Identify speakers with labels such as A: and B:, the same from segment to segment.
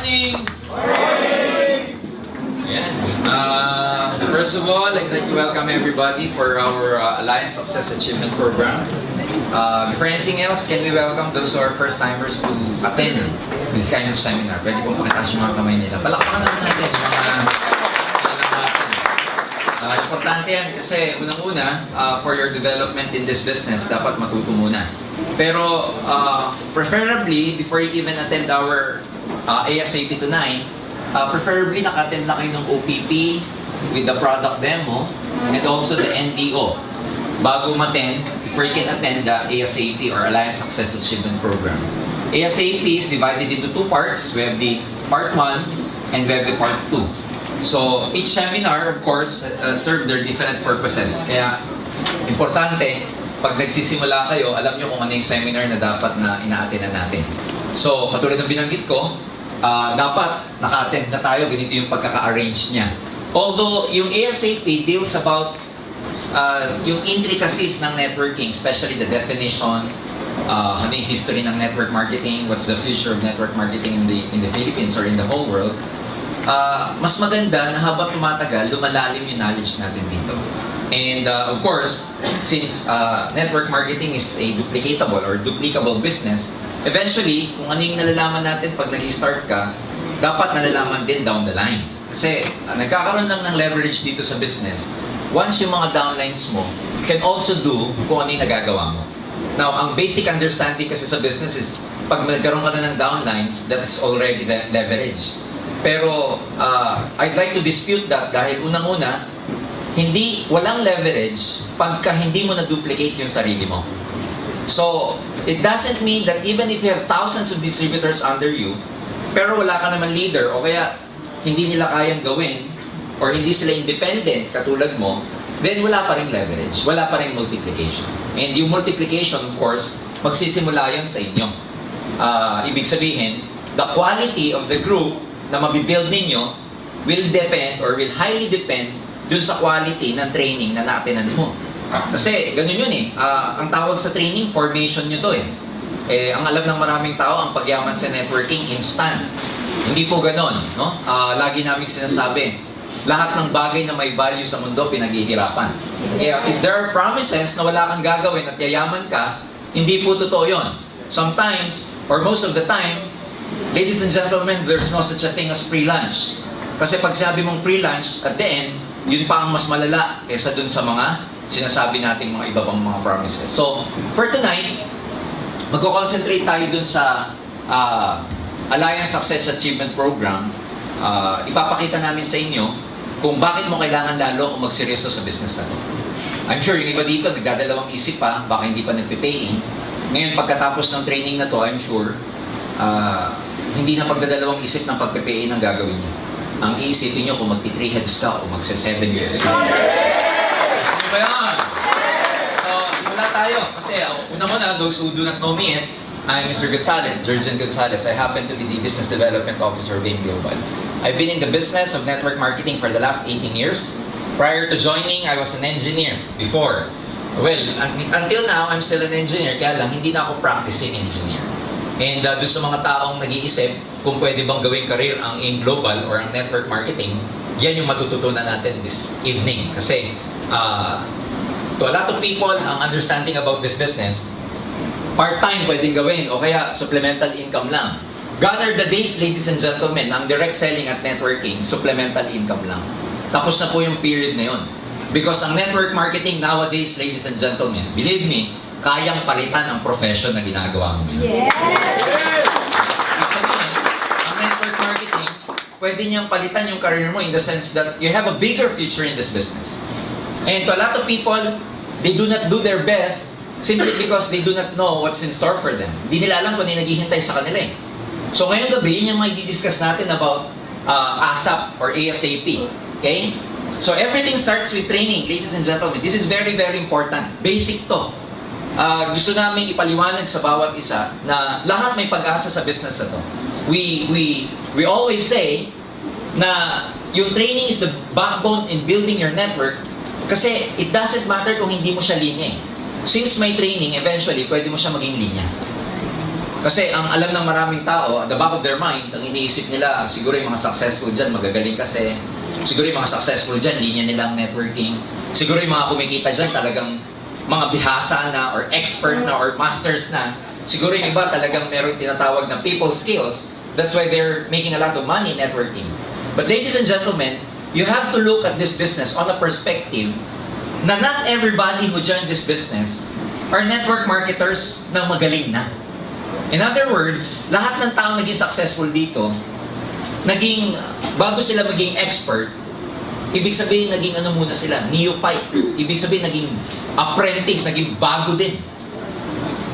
A: morning! Ayan. First of all, I'd like to welcome everybody for our Alliance Success Achievement Program. Before anything else, can we welcome those who are first-timers to attend this kind of seminar? Pwede pong pakitaas yung mga kamay nila. Palakpakan naman natin yung mga importante yan kasi unang-una, for your development in this business, dapat matuto muna. Pero preferably, before you even attend our ASAP tonight, preferably naka-attend na kayo ng OPP with the product demo and also the NDO bago ma-attend, before you can attend the ASAP or Alliance Success Achievement Program. ASAP is divided into two parts. We have the part 1 and we have the part 2. So each seminar, of course, serve their different purposes. Kaya importante, pag nagsisimula kayo, alam nyo kung ano yung seminar na dapat na ina-attendan natin. So katulad ng binanggit ko, dapat naka-attend na tayo, ganito yung pagkaka-arrange niya. Although yung ASAP deals about yung intricacies ng networking, especially the definition, ano yung history ng network marketing, what's the future of network marketing in the Philippines or in the whole world, mas maganda na habang tumatagal, lumalalim yung knowledge natin dito. And of course, since network marketing is a duplicatable or duplicable business, eventually, kung ano yung nalalaman natin pag nag-start ka, dapat nalalaman din down the line. Kasi nagkakaroon lang ng leverage dito sa business. Once yung mga downlines mo, you can also do kung ano yung nagagawa mo. Now, ang basic understanding kasi sa business is, pag nagkaroon ka na ng downlines, that is already the leverage. Pero, I'd like to dispute that dahil unang-una, walang leverage pagka hindi mo na-duplicate yung sarili mo. So, it doesn't mean that even if you have thousands of distributors under you, pero wala ka naman leader o kaya hindi nila kayang gawin or hindi sila independent katulad mo, then wala pa rin leverage, wala pa rin multiplication. And yung multiplication, of course, magsisimula yun sa inyo. Ibig sabihin, the quality of the group na mabibuild ninyo will depend or will highly depend dun sa quality ng training na na-attendan mo. Kasi ganun yun eh. Ang tawag sa training, formation nyo to eh. Ang alam ng maraming tao, ang pagyaman sa networking, instant. Hindi po ganon. No? Lagi namin sinasabi, lahat ng bagay na may value sa mundo, pinaghihirapan. Kaya if there are promises na wala kang gagawin at yayaman ka, hindi po totoo yun. Sometimes, or most of the time, ladies and gentlemen, there's no such a thing as free lunch. Kasi pag sabi mong free lunch, at the end, yun pa ang mas malala kaysa dun sa mga sinasabi nating mga iba pang mga promises. So, for tonight, magko-concentrate tayo dun sa Alliance Success Achievement Program. Ipapakita namin sa inyo kung bakit mo kailangan lalo kung magseryoso sa business na to. I'm sure yung iba dito, nagdadalawang isip pa, baka hindi pa nagpipaying. Ngayon, pagkatapos ng training na to, I'm sure, hindi na pagdadalawang isip ng pagpipaying ang gagawin niyo. Ang iisipin nyo kung magti-3 heads ka o magse-7 heads ka. Ano ba yan? So, simula tayo. Kasi una-una, those who do not know me yet, I'm Mr. Gonzalez, Jurgen Gonzalez. I happen to be the Business Development Officer of AIM Global. I've been in the business of network marketing for the last 18 years. Prior to joining, I was an engineer before. Well, until now, I'm still an engineer, kaya lang hindi na ako practicing engineer. And doon sa mga taong nag-iisip kung pwede bang gawing career ang AIM Global or ang network marketing, yan yung matututunan natin this evening. Kasi to a lot of people, ang understanding about this business, part-time pwedeng gawin o kaya supplemental income lang. Gone are the days, ladies and gentlemen, ang direct selling at networking, supplemental income lang. Tapos na po yung period na yun. Because ang network marketing nowadays, ladies and gentlemen, believe me, kayang palitan ang profession na ginagawa mo ngayon. Yes! Ibig sabihin, ang network marketing, pwede niyang palitan yung career mo in the sense that you have a bigger future in this business. And to a lot of people, they do not do their best simply because they do not know what's in store for them. Hindi nila alam kung ano yung naghihintay sa kanila eh. So ngayong gabi, yun yung mga i-discuss natin about ASAP or ASAP. Okay? So everything starts with training, ladies and gentlemen. This is very, very important. Basic to. Gusto namin ipaliwanag sa bawat isa na lahat may pag-asa sa business na to. We always say na yung training is the backbone in building your network kasi it doesn't matter kung hindi mo siya linya eh. Since may training, eventually, pwede mo siya maging linya. Kasi ang alam ng maraming tao, at the back of their mind, ang iniisip nila, siguro yung mga successful dyan, magagaling kasi. Siguro yung mga successful dyan, linya nilang networking. Siguro yung mga kumikita dyan, talagang mga bihasa na, or expert na, or masters na. Siguro yung iba talagang meron tinatawag na people skills. That's why they're making a lot of money networking. But ladies and gentlemen, you have to look at this business on a perspective na not everybody who joined this business are network marketers na magaling na. In other words, lahat ng tao naging successful dito, bago sila maging expert, ibig sabihin naging ano muna sila, neophyte. Ibig sabihin naging apprentice, naging bago din.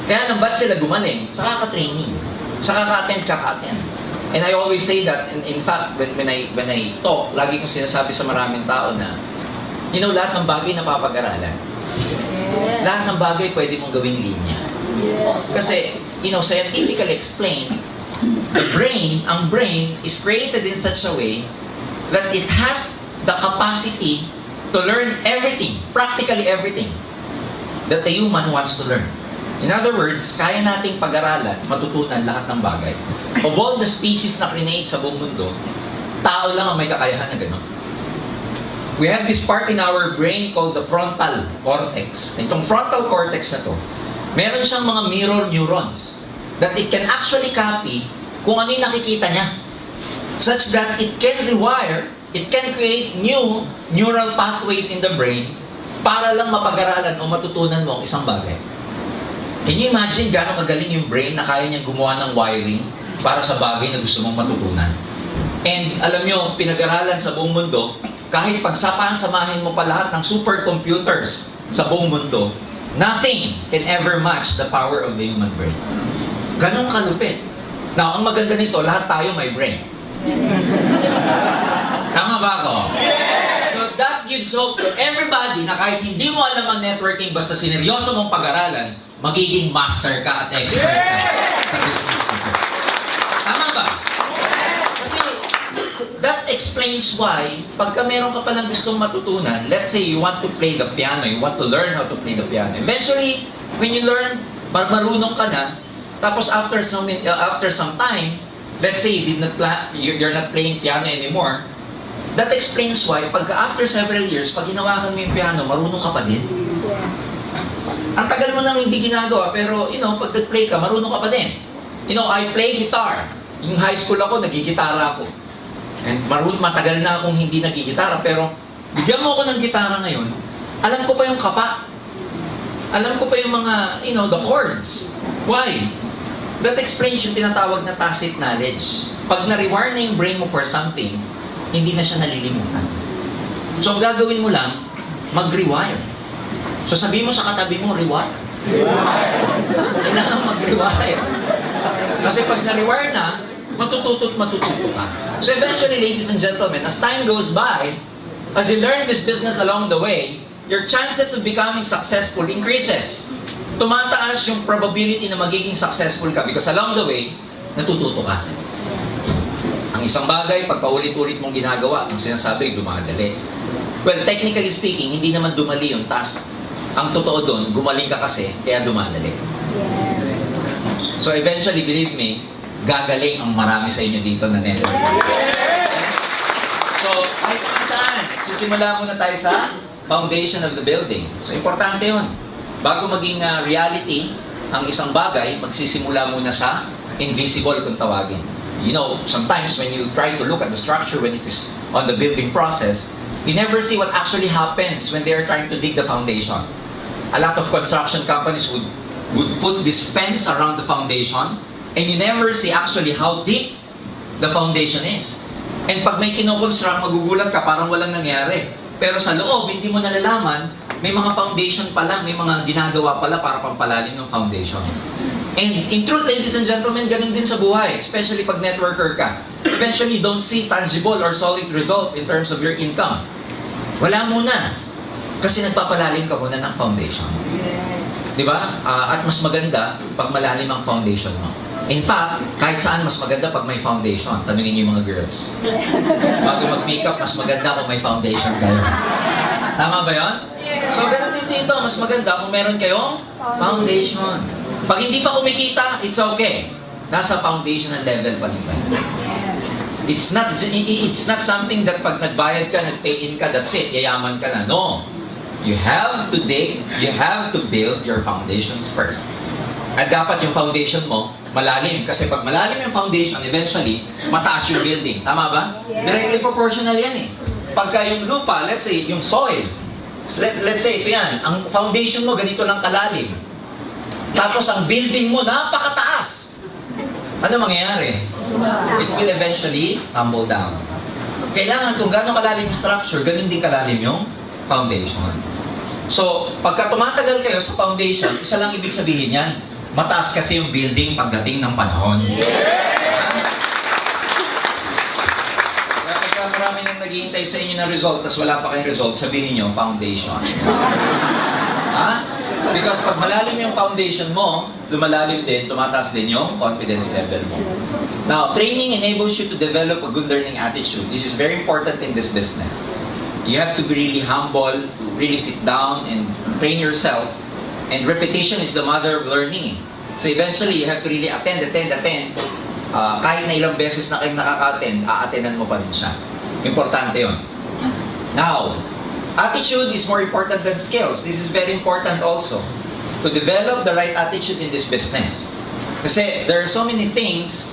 A: Kaya nang ba't sila gumaling? Sa kaka-training. Sa kaka-attend, kaka-attend. And I always say that, in fact, when I talk, lagi kong sinasabi sa maraming tao na, lahat ng bagay na papag-aralan. Lahat ng bagay pwede mong gawing linya. Kasi, scientifically explained, ang brain is created in such a way that it has the capacity to learn everything, practically everything, that a human wants to learn. In other words, kaya nating pag-aralan, matutunan lahat ng bagay. Of all the species na create sa buong mundo, tao lang ang may kakayahan na gano'n. We have this part in our brain called the frontal cortex. Itong frontal cortex na to, meron siyang mga mirror neurons that it can actually copy kung ano yung nakikita niya. Such that it can rewire, it can create new neural pathways in the brain para lang mapag-aralan o matutunan mo ang isang bagay. Can you imagine gano'ng kagaling yung brain na kaya niyang gumawa ng wiring para sa bagay na gusto mong matutunan? And alam nyo, pinag-aralan sa buong mundo, kahit pagsamahin mo pa lahat ng supercomputers sa buong mundo, nothing can ever match the power of the human brain. Ganong kalupit. Now, ang maganda nito, lahat tayo may brain. Tama ba ako? So that gives hope to everybody na kahit hindi mo alam ang networking, basta sineryoso mong pag-aralan, magiging master ka at expert ka sa business nito. Tama ba? Kasi that explains why, pagka meron ka pa ng gustong matutunan, let's say you want to play the piano, you want to learn how to play the piano. Eventually, when you learn, marunong ka na, tapos after some time, let's say you're not playing piano anymore, that explains why, pagka after several years, pag hinawakan mo yung piano, marunong ka pa din. Ang tagal mo nang hindi ginagawa, pero, pag nag-play ka, marunong ka pa din. I play guitar. Yung high school ako, nagigitara ako. And matagal na akong hindi nagigitara, pero bigyan mo ako ng gitara ngayon, alam ko pa yung kapa. Alam ko pa yung mga, the chords. Why? That explains yung tinatawag na tacit knowledge. Pag na-rewire na yung brain mo for something, hindi na siya nalilimutan. So, ang gagawin mo lang, mag-rewire. So, sabi mo sa katabi mo, rewire. Kailangan mag-rewire. Kasi pag na-rewire na, matututo ka. So, eventually, ladies and gentlemen, as time goes by, as you learn this business along the way, your chances of becoming successful increases. Tumataas yung probability na magiging successful ka because along the way, natututo ka. Ang isang bagay, pag paulit-ulit mong ginagawa, ang sinasabi, dumadali. Well, technically speaking, hindi naman dumali yung task. Ang totoo doon, gumaling ka kasi, kaya dumadali. So eventually, believe me, gagaling ang marami sa inyo dito na network. So, kahit saan, sisimula muna tayo sa foundation of the building. So, importante yun. Bago maging reality ang isang bagay, magsisimula muna sa invisible kung tawagin. Sometimes when you try to look at the structure when it is on the building process, you never see what actually happens when they are trying to dig the foundation. A lot of construction companies would put this fence around the foundation and you never see actually how deep the foundation is. And pag may kinoconstruct, magugulat ka, parang walang nangyari. Pero sa loob, hindi mo nalalaman, may mga foundation pala, may mga ginagawa pala para pampalalim ng foundation. And in truth, ladies and gentlemen, ganun din sa buhay, especially pag networker ka. Eventually, you don't see tangible or solid result in terms of your income. Wala muna. Kasi nagpapalalim ka muna ng foundation. Di ba? At mas maganda pag malalim ang foundation mo. In fact, kahit saan mas maganda pag may foundation. Tanungin niyo yung mga girls. Bago mag-makeup, mas maganda kung may foundation kayo. Tama ba yun? So, ganun din dito. Mas maganda kung meron kayong foundation. Pag hindi pa kumikita, it's okay. nasa foundational level pa rin ba? It's not something that pag nagbayad ka, nag-pay in ka, that's it, yayaman ka na. No. You have to dig, you have to build your foundations first. At dapat yung foundation mo, malalim. Kasi pag malalim yung foundation, eventually, mataas yung building. Tama ba? Directly proportional yan eh. Pagka yung lupa, let's say, yung soil, let's say, ito yan, ang foundation mo ganito lang kalalim. Tapos ang building mo, napakataas. Ano mangyayari? It will eventually tumble down. Kailangan kung gano'ng kalalim yung structure, ganun din kalalim yung foundation. So, pagka tumatagal kayo sa foundation, isa lang ibig sabihin yan, mataas kasi yung building pagdating ng panahon. Kaya pagka marami nang naghihintay sa inyo na result, tas wala pa kayong result, sabihin nyo, foundation. Ha? Because pag malalim yung foundation mo, lumalalim din, tumataas din yung confidence level mo. Now, training enables you to develop a good learning attitude. This is very important in this business. You have to be really humble, to really sit down and train yourself. And repetition is the mother of learning. So eventually, you have to really attend. Kahit na ilang beses na kayong nakaka-attend, a-attendan mo pa rin siya. Importante yun. Now, attitude is more important than skills. This is very important also. To develop the right attitude in this business. Kasi there are so many things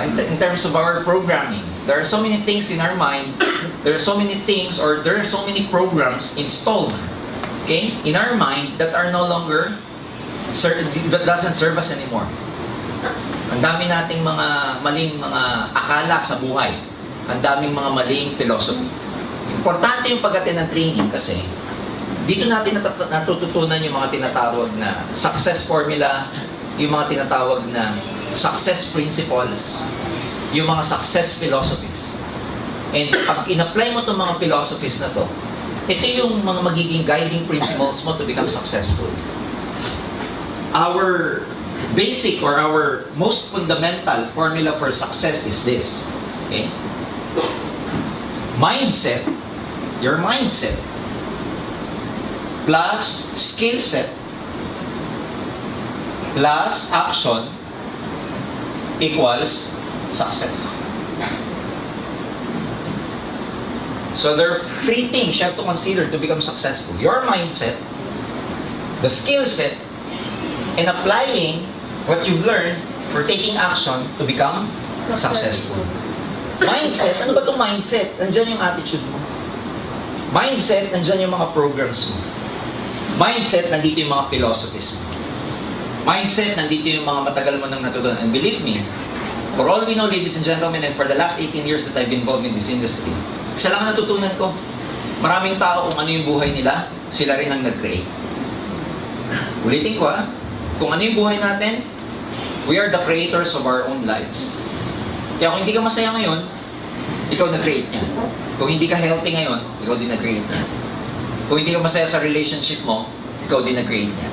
A: in terms of our programming. There are so many things in our mind. There are so many things or there are so many programs installed, okay, in our mind that are no longer that doesn't serve us anymore. Ang dami nating mga maling mga akala sa buhay. Ang daming mga maling philosophy. Importante yung pag-attend ng training kasi dito natin natututunan yung mga tinatawag na success formula, yung mga tinatawag na success principles, yung mga success philosophies. And pag in-apply mo itong mga philosophies na to, ito yung mga magiging guiding principles mo to become successful. Our basic or our most fundamental formula for success is this. Okay? Mindset, your mindset, plus skill set, plus action, equals success. So there are three things you have to consider to become successful. Your mindset, the skill set, and applying what you've learned for taking action to become successful. Mindset, ano ba itong mindset? Nandyan yung attitude mo. Mindset, nandyan yung mga programs mo. Mindset, nandito yung mga philosophies mo. Mindset, nandito yung mga matagal mo nang natutunan. And believe me, for all we know, ladies and gentlemen, and for the last 18 years that I've been involved in this industry, isa lang ang natutunan ko. Maraming tao kung ano yung buhay nila, sila rin ang nag-create. Ulitin ko kung ano yung buhay natin, we are the creators of our own lives. Kaya kung hindi ka masaya ngayon, ikaw nag-create niya. Kung hindi ka healthy ngayon, ikaw din nag-create niya. Kung hindi ka masaya sa relationship mo, ikaw din nag-create niya.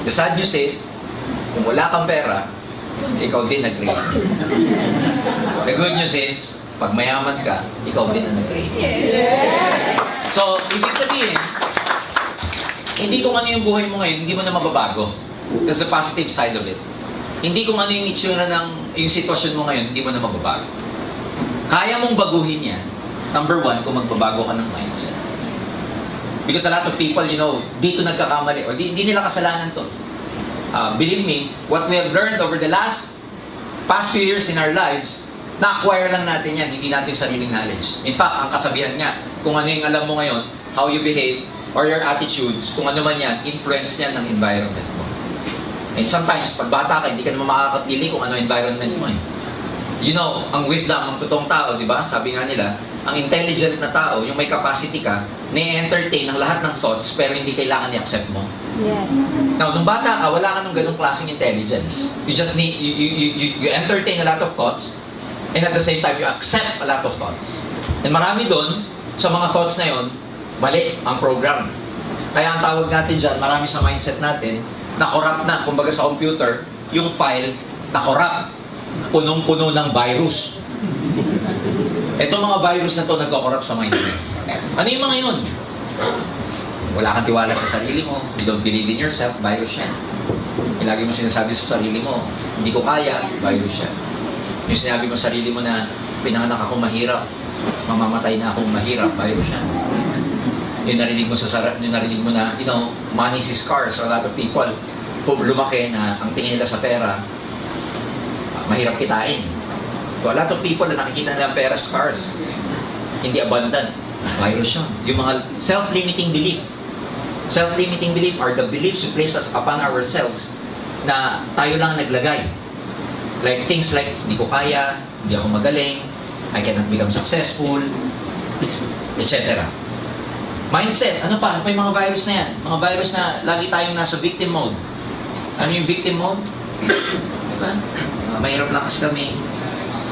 A: The sad news is, kung wala kang pera, ikaw din nag-create niya. The good news is, pag mayaman ka, ikaw din ang nag-create niya. So, ibig sabihin, hindi kung ano yung buhay mo ngayon, hindi mo na mababago. That's the positive side of it. Hindi kung ano yung itsura ng yung sitwasyon mo ngayon, hindi mo na mababago. Kaya mong baguhin yan. Number one, kung magbabago ka ng mindset. Because a lot of people, dito nagkakamali, o hindi nila kasalanan to. Believe me, what we have learned over the past few years in our lives, na-acquire lang natin yan, hindi natin sariling knowledge. In fact, ang kasabihan nga, kung ano yung alam mo ngayon, how you behave, or your attitudes, kung ano man yan, influence yan ng environment mo. And sometimes, pag bata ka, hindi ka naman makakapili kung ano environment mo eh. Ang wisdom ng totoong tao, di ba? Sabi nga nila, ang intelligent na tao, yung may capacity ka, na-entertain ang lahat ng thoughts, pero hindi kailangan i-accept mo.
B: Yes.
A: Now, nung bata ka, wala ka ng ganung klaseng intelligence. You just need, you entertain a lot of thoughts, and at the same time, you accept a lot of thoughts. And marami doon, sa mga thoughts na yon, mali ang program. Kaya ang tawag natin dyan, marami sa mindset natin, na-corrupt na, kumbaga sa computer, yung file, na-corrupt. Punong-puno ng virus. Itong mga virus na to nagko-corrupt sa mindset. Ano yung mga yun? Wala kang tiwala sa sarili mo, you don't believe in yourself, virus yan. Yung lagi mo sinasabi sa sarili mo, hindi ko kaya, virus yan. Yung sinabi mo sa sarili mo na pinanganak ako mahirap, mamamatay na akong mahirap, virus yan. Yung narinig mo na, money is scarce. So a lot of people, lumaki na ang tingin nila sa pera, mahirap kitain. So a lot of people na nakikita nila ang pera scarce, hindi abundant, virus yun. Yung mga self-limiting belief. Self-limiting belief are the beliefs we place upon ourselves na tayo lang naglagay. Like things like, hindi ko kaya, hindi ako magaling, I cannot become successful, etc. Mindset, ano pa? Ano pa yung mga virus na yan? Mga virus na lagi tayong nasa victim mode. Ano yung victim mode? Diba? Mahirap lang kasi kami.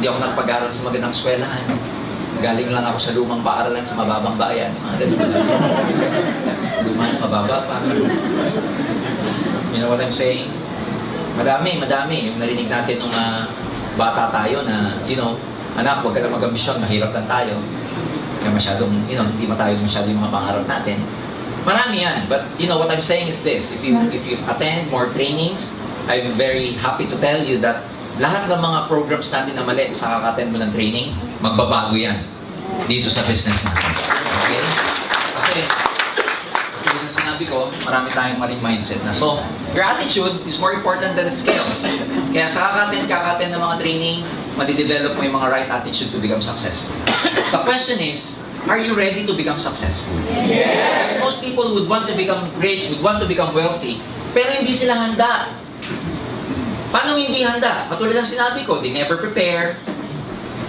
A: Hindi ako nagpag-aral sa magandang eskwelahan. Galing lang ako sa lumang paaralan sa mababang bayan. Luma na mababa pa. You know what I'm saying? Madami. Yung narinig natin nung bata tayo na, anak, huwag ka na mag-ambisyon, mahirap lang tayo. Kaya masyadong, hindi tayo masyadong yung mga pangarap natin. Marami yan. But, what I'm saying is this. If you attend more trainings, I'm very happy to tell you that lahat ng mga programs natin na mali sa kaka-attend mo ng training, magbabago yan dito sa business natin. Okay? Kasi, tulad ng sinabi ko, marami tayong maling mindset na. So, your attitude is more important than skills. Kaya sa kaka-attend ng mga training, madidevelop mo yung mga right attitude to become successful. The question is, are you ready to become successful? Yes! Because most people would want to become rich, would want to become wealthy, pero hindi sila handa. Paano hindi handa? Katulad ng sinabi ko, they never prepare,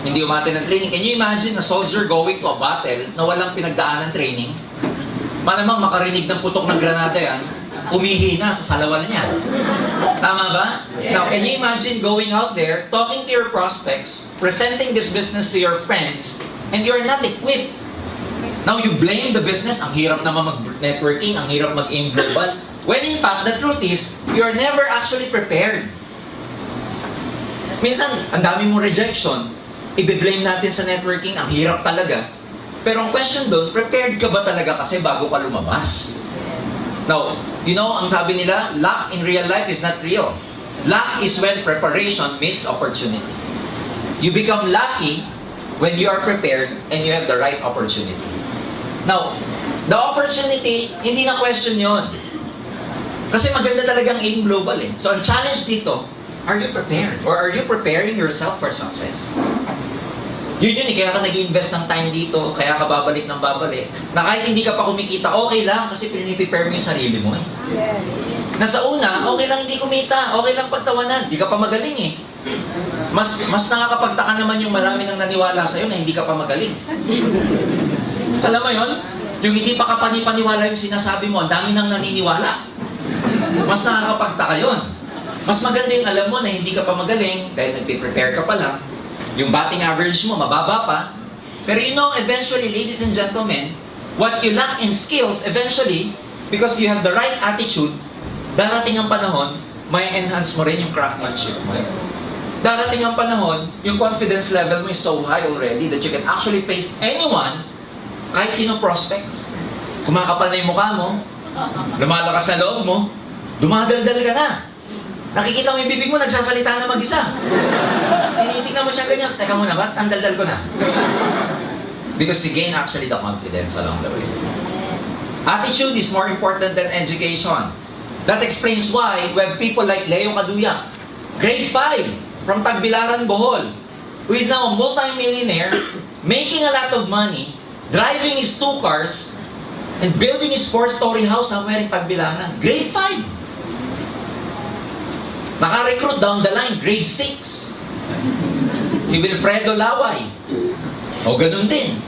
A: hindi umate ng training. Can you imagine a soldier going to a battle na walang pinagdaan ng training? Malamang makarinig ng putok ng granada yan, umihina sa salawan niya. Tama ba? Now, can you imagine going out there, talking to your prospects, presenting this business to your friends, and you're not equipped? Now, you blame the business, ang hirap naman mag-networking, ang hirap mag-aim global. When in fact, the truth is, you're never actually prepared. Minsan, ang dami mong rejection, i-blame natin sa networking, ang hirap talaga. Pero ang question doon, prepared ka ba talaga kasi bago ka lumabas? Now, ang sabi nila, luck in real life is not real. Luck is when preparation meets opportunity. You become lucky when you are prepared and you have the right opportunity. Now, the opportunity, hindi na question yon. Kasi maganda talagang aim global eh. So, ang challenge dito, are you prepared? Or are you preparing yourself for success? Yun eh, kaya ka nag-invest ng time dito, kaya ka babalik ng babalik. Na kahit hindi ka pa kumikita, okay lang kasi piniprepare mo yung sarili mo eh. Yes. Nasa una, okay lang hindi kumita, okay lang pagtawanan, hindi ka pa magaling eh. Mas nakakapagtaka naman yung marami nang naniwala sa'yo na hindi ka pa magaling. Alam mo yun? Yung hindi pa kapani-paniwala yung sinasabi mo, ang dami nang naniniwala. Mas nakakapagtaka yun. Mas maganda yung alam mo na hindi ka pa magaling, dahil nagpe-prepare ka pa lang. Yung batting average mo, mababa pa. Pero eventually, ladies and gentlemen, what you lack in skills, eventually, because you have the right attitude, darating ang panahon, may enhance mo rin yung craftsmanship mo. Darating ang panahon, yung confidence level mo is so high already that you can actually face anyone, kahit sino prospects. Kumakapal na yung mukha mo, lumalakas na loob mo, dumadaldal ka na. Nakikita mo yung bibig mo, nagsasalita na mag-isa. Tinitignan mo siya ganyan. Teka muna, ba't ang daldal ko na? Because you gain actually the confidence along the way. Attitude is more important than education. That explains why we have people like Leo Caduya, grade 5, from Tagbilaran, Bohol, who is now a multi-millionaire, making a lot of money, driving his 2 cars, and building his 4-story house somewhere in Tagbilaran. Grade 5. Naka-recruit down the line, grade 6. Si Wilfredo Laway. O ganun din.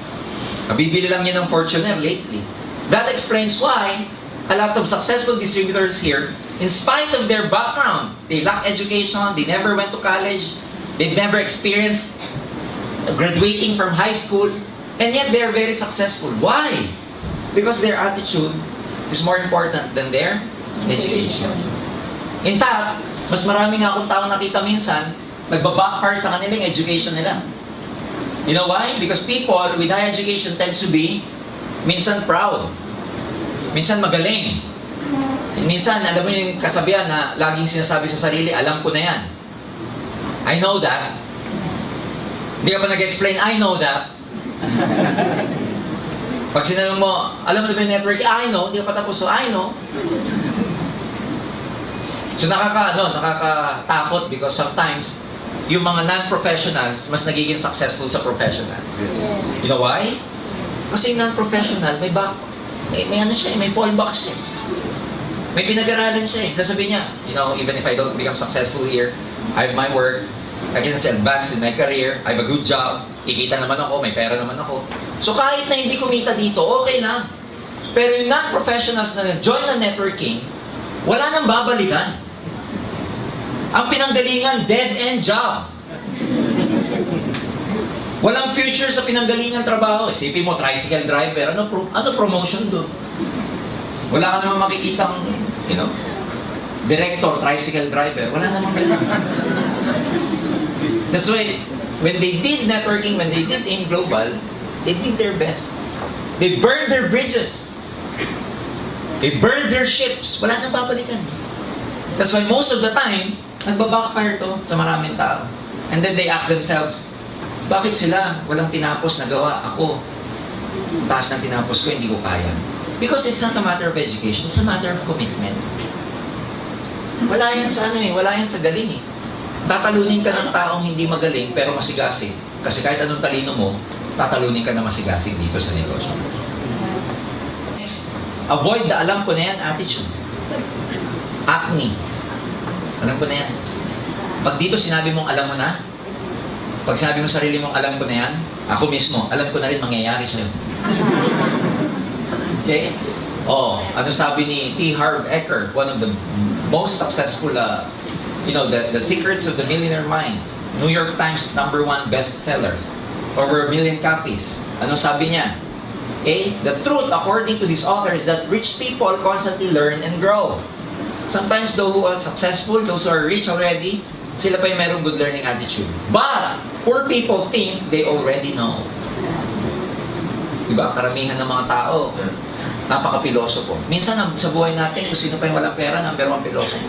A: Kabibili lang niya ng Fortuner lately. That explains why a lot of successful distributors here, in spite of their background, they lack education, they never went to college, they never experienced graduating from high school, and yet they're very successful. Why? Because their attitude is more important than their education. In fact, mas marami nga akong taong nakita minsan, nagbabackfire sa kanilang education nila. You know why? Because people with high education tends to be minsan proud, minsan magaling, Minsan, alam mo yung kasabihan na laging sinasabi sa sarili, alam ko na yan. I know that. Hindi ka pa nag-explain, I know that. Pag sinanong mo, alam mo na ba yung network? I know. Hindi ka pa tapos, so I know. So nakakatakot because sometimes, yung mga non-professionals, mas nagiging successful sa professional. You know why? Kasi yung non-professional, may ano siya, may fallback siya. May pinag-aralan siya. Sasabihin niya, you know, even if I don't become successful here, I have my work, I can still advance in my career, I have a good job, kikita naman ako, may pera naman ako. So kahit na hindi kumita dito, okay lang. Pero yung non-professionals na nag-join na networking, wala nang babalikan. Ang pinanggalingan, dead-end job. Walang future sa pinanggalingan trabaho. Isipin mo, tricycle driver, ano promotion doon? Wala ka naman makikitang, you know, director, tricycle driver. Wala naman ganun. That's why, when they did networking, when they did AIM Global, they did their best. They burned their bridges. They burned their ships. Wala nang babalikan. That's why most of the time, nagbabackfire to sa maraming tao. And then they ask themselves, bakit sila walang tinapos na gawa? Ako, taas ng tinapos ko, hindi ko kaya. Because it's not a matter of education, it's a matter of commitment. Wala yan sa wala yan sa galing eh. Tatalunin ka ng taong hindi magaling pero masigasig. Kasi kahit anong talino mo, tatalunin ka na masigasig dito sa negosyo. Next, avoid the alam ko na yan attitude. Acne. Alam ko na yan. Pag dito sinabi mong alam mo na, pag sinabi mo sarili mong alam ko na yan, ako mismo, alam ko na rin mangyayari sa'yo. Okay? Oh, ano sabi ni T. Harv Eker, one of the most successful, the secrets of the millionaire mind. New York Times #1 bestseller. Over 1 million copies. Ano sabi niya? Okay? The truth, according to this author, is that rich people constantly learn and grow. Sometimes those who are successful, those who are rich already, sila pa yung merong good learning attitude. But, poor people think they already know. Diba? Karamihan ng mga tao, napaka-pilosofo. Minsan sa buhay natin, kung sino pa yung walang pera, #1 pilosofo.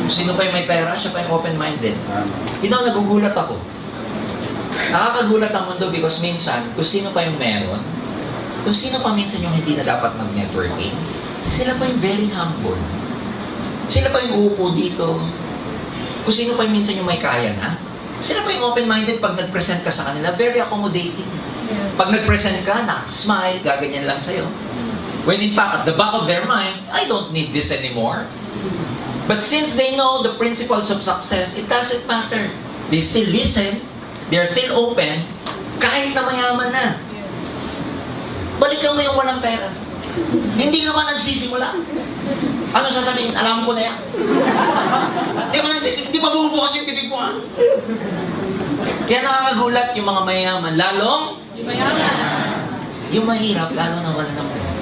A: Kung sino pa yung may pera, siya pa yung open-minded. You know, nagugulat ako. Nakakagulat ang mundo because minsan, kung sino pa yung meron, kung sino pa minsan yung hindi na dapat mag-networking, sila pa yung very humble. Sila pa yung uupo dito. Kung sino pa yung minsan yung may kaya na, sila pa yung open-minded pag nag-present ka sa kanila, very accommodating. Pag nag-present ka, smile, gaganyan lang sa'yo. When in fact, at the back of their mind, I don't need this anymore. But since they know the principles of success, it doesn't matter. They still listen, they're still open, kahit na mayaman na. Balikan mo yung walang pera. Hindi ka ba nagsisimula? Ano sasabihin? Alam ko na yan. Hindi ba nagsisimula? Hindi ba bubukas yung bibig mo ha? Kaya nakakagulat yung mga mayaman. Lalong?
B: Yung mayaman.
A: Yung mahirap, lalo na wala ng pera.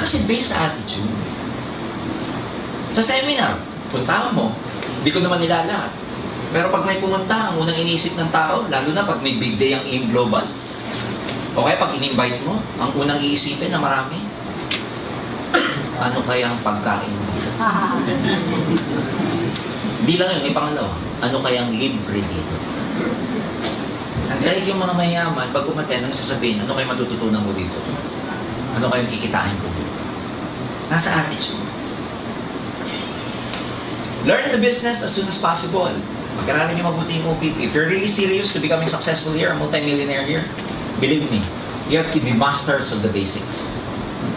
A: Kasi based sa attitude. Sa seminar, puntahan mo. Hindi ko naman nila lahat. Pero pag may pumunta, ang unang inisip ng tao, lalo na pag may big day ang AIM Global, o kaya pag in-invite mo, ang unang iisipin na marami, ano kayang pagkain mo? Hindi lang yun, may pangalawa. Ano kayang libre dito? Dahil yung mga mayaman, pag umaten, ano sasabihin? Ano kayang matututunan mo dito? Ano kayang kikitain ko dito? Nasa attitude. Learn the business as soon as possible. Mag-aralin nyo mabuti yung OPP. If you're really serious to becoming successful here, a multi-millionaire here, believe me, you have to be masters of the basics.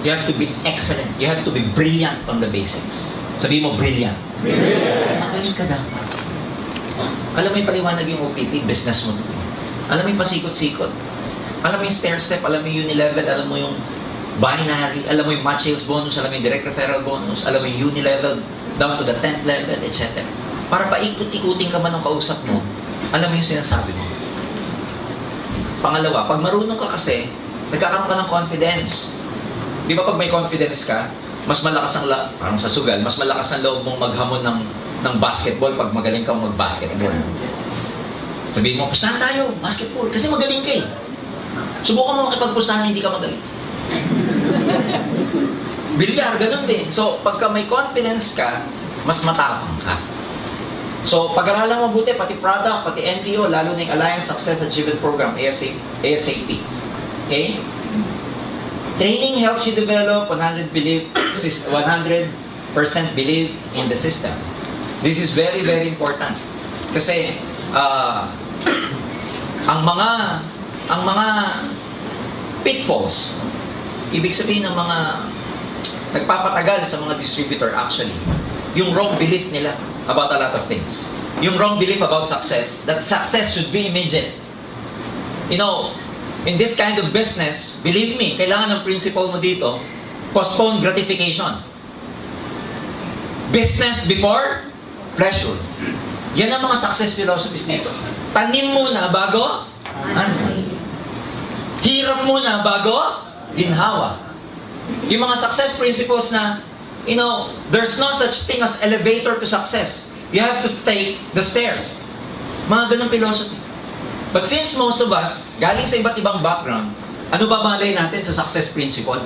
A: You have to be excellent. You have to be brilliant on the basics. Sabihin mo, brilliant.
B: Brilliant.
A: Magaling ka dapat. Alam mo yung paliwanag yung OPP, business mo. Alam mo yung pasikot-sikot. Alam mo yung stair-step, alam mo yung unilevel, alam mo yung binary, alam mo yung match sales bonus, alam mo yung direct referral bonus, alam mo yung unilevel, down to the 10th level, etc. Para paikot-ikutin ka man ng kausap mo, alam mo yung sinasabi mo. Pangalawa, pag marunong ka kasi, nagkakaroon ka ng confidence. Di ba pag may confidence ka, mas malakas ang parang sa sugal, mas malakas ang loob mong maghamon ng basketball pag magaling kang mag-basketball. Sabihin mo, pustahan tayo, basketball, kasi magaling ka eh. Subukan mo makipagpustahan na hindi ka magaling. Bilyar, ganun din. So, pagka may confidence ka, mas matapang ka. So, pag-aralan mo mabuti, pati product, pati NPO, lalo na yung Alliance Success Achievement Program, ASAP. Okay? Training helps you develop 100% belief in the system. This is very, very important. Kasi, ang mga pitfalls, ibig sabihin ng mga nagpapatagal sa mga distributor actually, yung wrong belief nila about a lot of things. Yung wrong belief about success, that success should be immediate. You know, in this kind of business, believe me, kailangan ng principle mo dito, postpone gratification. Business before pleasure. Yan ang mga success philosophies dito. Tanim muna bago hirap muna bago ginhawa. Yung mga success principles na, you know, there's no such thing as elevator to success. You have to take the stairs. Mga ganong philosophy. But since most of us, galing sa iba't ibang background, ano ba malay natin sa success principle?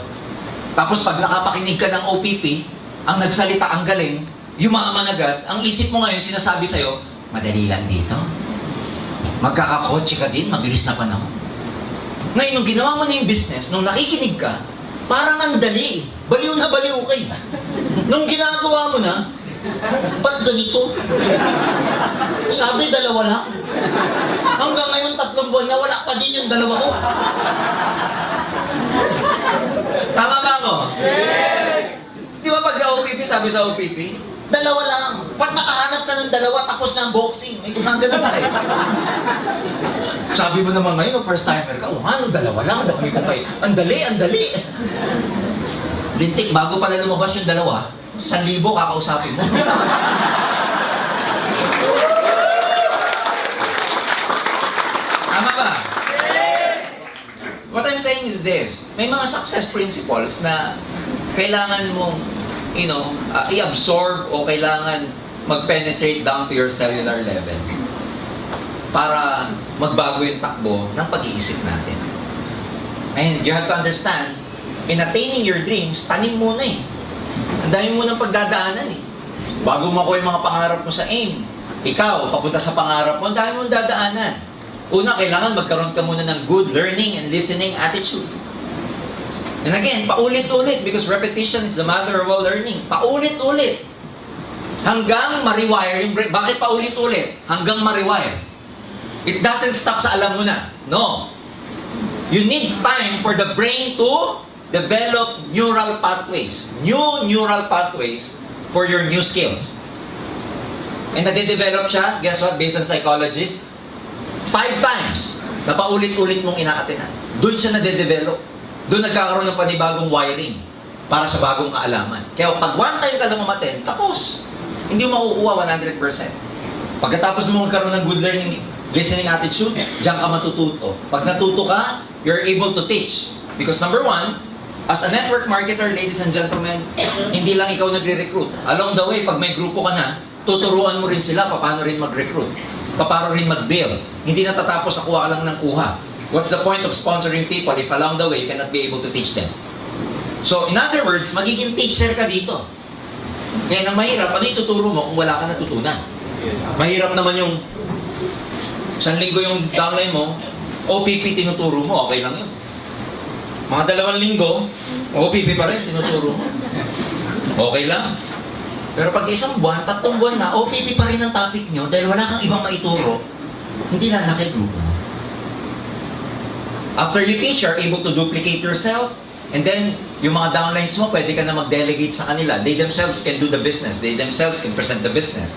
A: Tapos pag nakapakinig ka ng OPP, ang nagsalita ang galing, yumaman agad, ang isip mo ngayon sinasabi sa'yo, madali lang dito. Magkakakotse ka din, mabilis na panahon. Ngayon, nung ginawa mo na yung business, nung nakikinig ka, parang ang dali. Baliw na baliw ka. Nung ginagawa mo na, ba't ganito? Sabi, 2 lang. Hanggang ngayon, 3 buwan na, wala pa din yung 2 ko. Tama ba ako? Yes! Di ba pag OPP, sabi sa OPP, 2 lang. Pag nakahanap ka ng 2, tapos na ang boxing. May gumagano pa eh. Sabi mo naman ngayon, first timer ka, ano, 2 lang, dami ko kayo. Ang dali, ang dali. Lintik, bago pala lumabas yung 2, 1,000 kakausapin mo. Tama ba? What I'm saying is this, may mga success principles na kailangan mong, you know, i-absorb o kailangan mag-penetrate down to your cellular level para magbago yung takbo ng pag-iisip natin. And you have to understand, in attaining your dreams, tanim muna eh. Ang dami mo ng pagdadaanan eh. Bago makuha yung mga pangarap mo sa AIM, ikaw, papunta sa pangarap mo, ang dami mong dadaanan. Una, kailangan magkaroon ka muna ng good learning and listening attitude. And again, paulit-ulit because repetition is the mother of all learning. Paulit-ulit. Hanggang ma-rewire yung brain. Bakit paulit-ulit? Hanggang ma-rewire. It doesn't stop sa alam mo na. No. You need time for the brain to develop neural pathways. New neural pathways for your new skills. And nade-develop siya, guess what, based on psychologists? 5 times na paulit-ulit mong ina-attenan. Doon siya nade-develop. Doon nagkakaroon ng panibagong wiring para sa bagong kaalaman. Kaya pag one time ka lang umattend, tapos. Hindi mo makukuha 100%. Pagkatapos mo magkaroon ng good learning, listening attitude, diyan ka matututo. Pag natuto ka, you're able to teach. Because number 1, as a network marketer, ladies and gentlemen, hindi lang ikaw nagre-recruit. Along the way, pag may grupo ka na, tuturuan mo rin sila paano rin mag-recruit. Paano rin mag-build. Hindi natatapos sa kuha ka lang ng kuha. What's the point of sponsoring people if along the way you cannot be able to teach them? So, in other words, magiging teacher ka dito. Ngayon, ang mahirap, ano ituturo mo kung wala ka natutunan? Mahirap naman yung 1 linggo yung downline mo, OPP tinuturo mo, okay lang yun. Mga 2 linggo, OPP pa rin tinuturo mo. Okay lang. Pero pag 1 buwan, 3 buwan na, OPP pa rin ang topic nyo dahil wala kang ibang maituro, hindi na nakigrupo mo. After you teach, you're able to duplicate yourself, and then, yung mga downlines mo, pwede ka na mag-delegate sa kanila. They themselves can do the business. They themselves can present the business.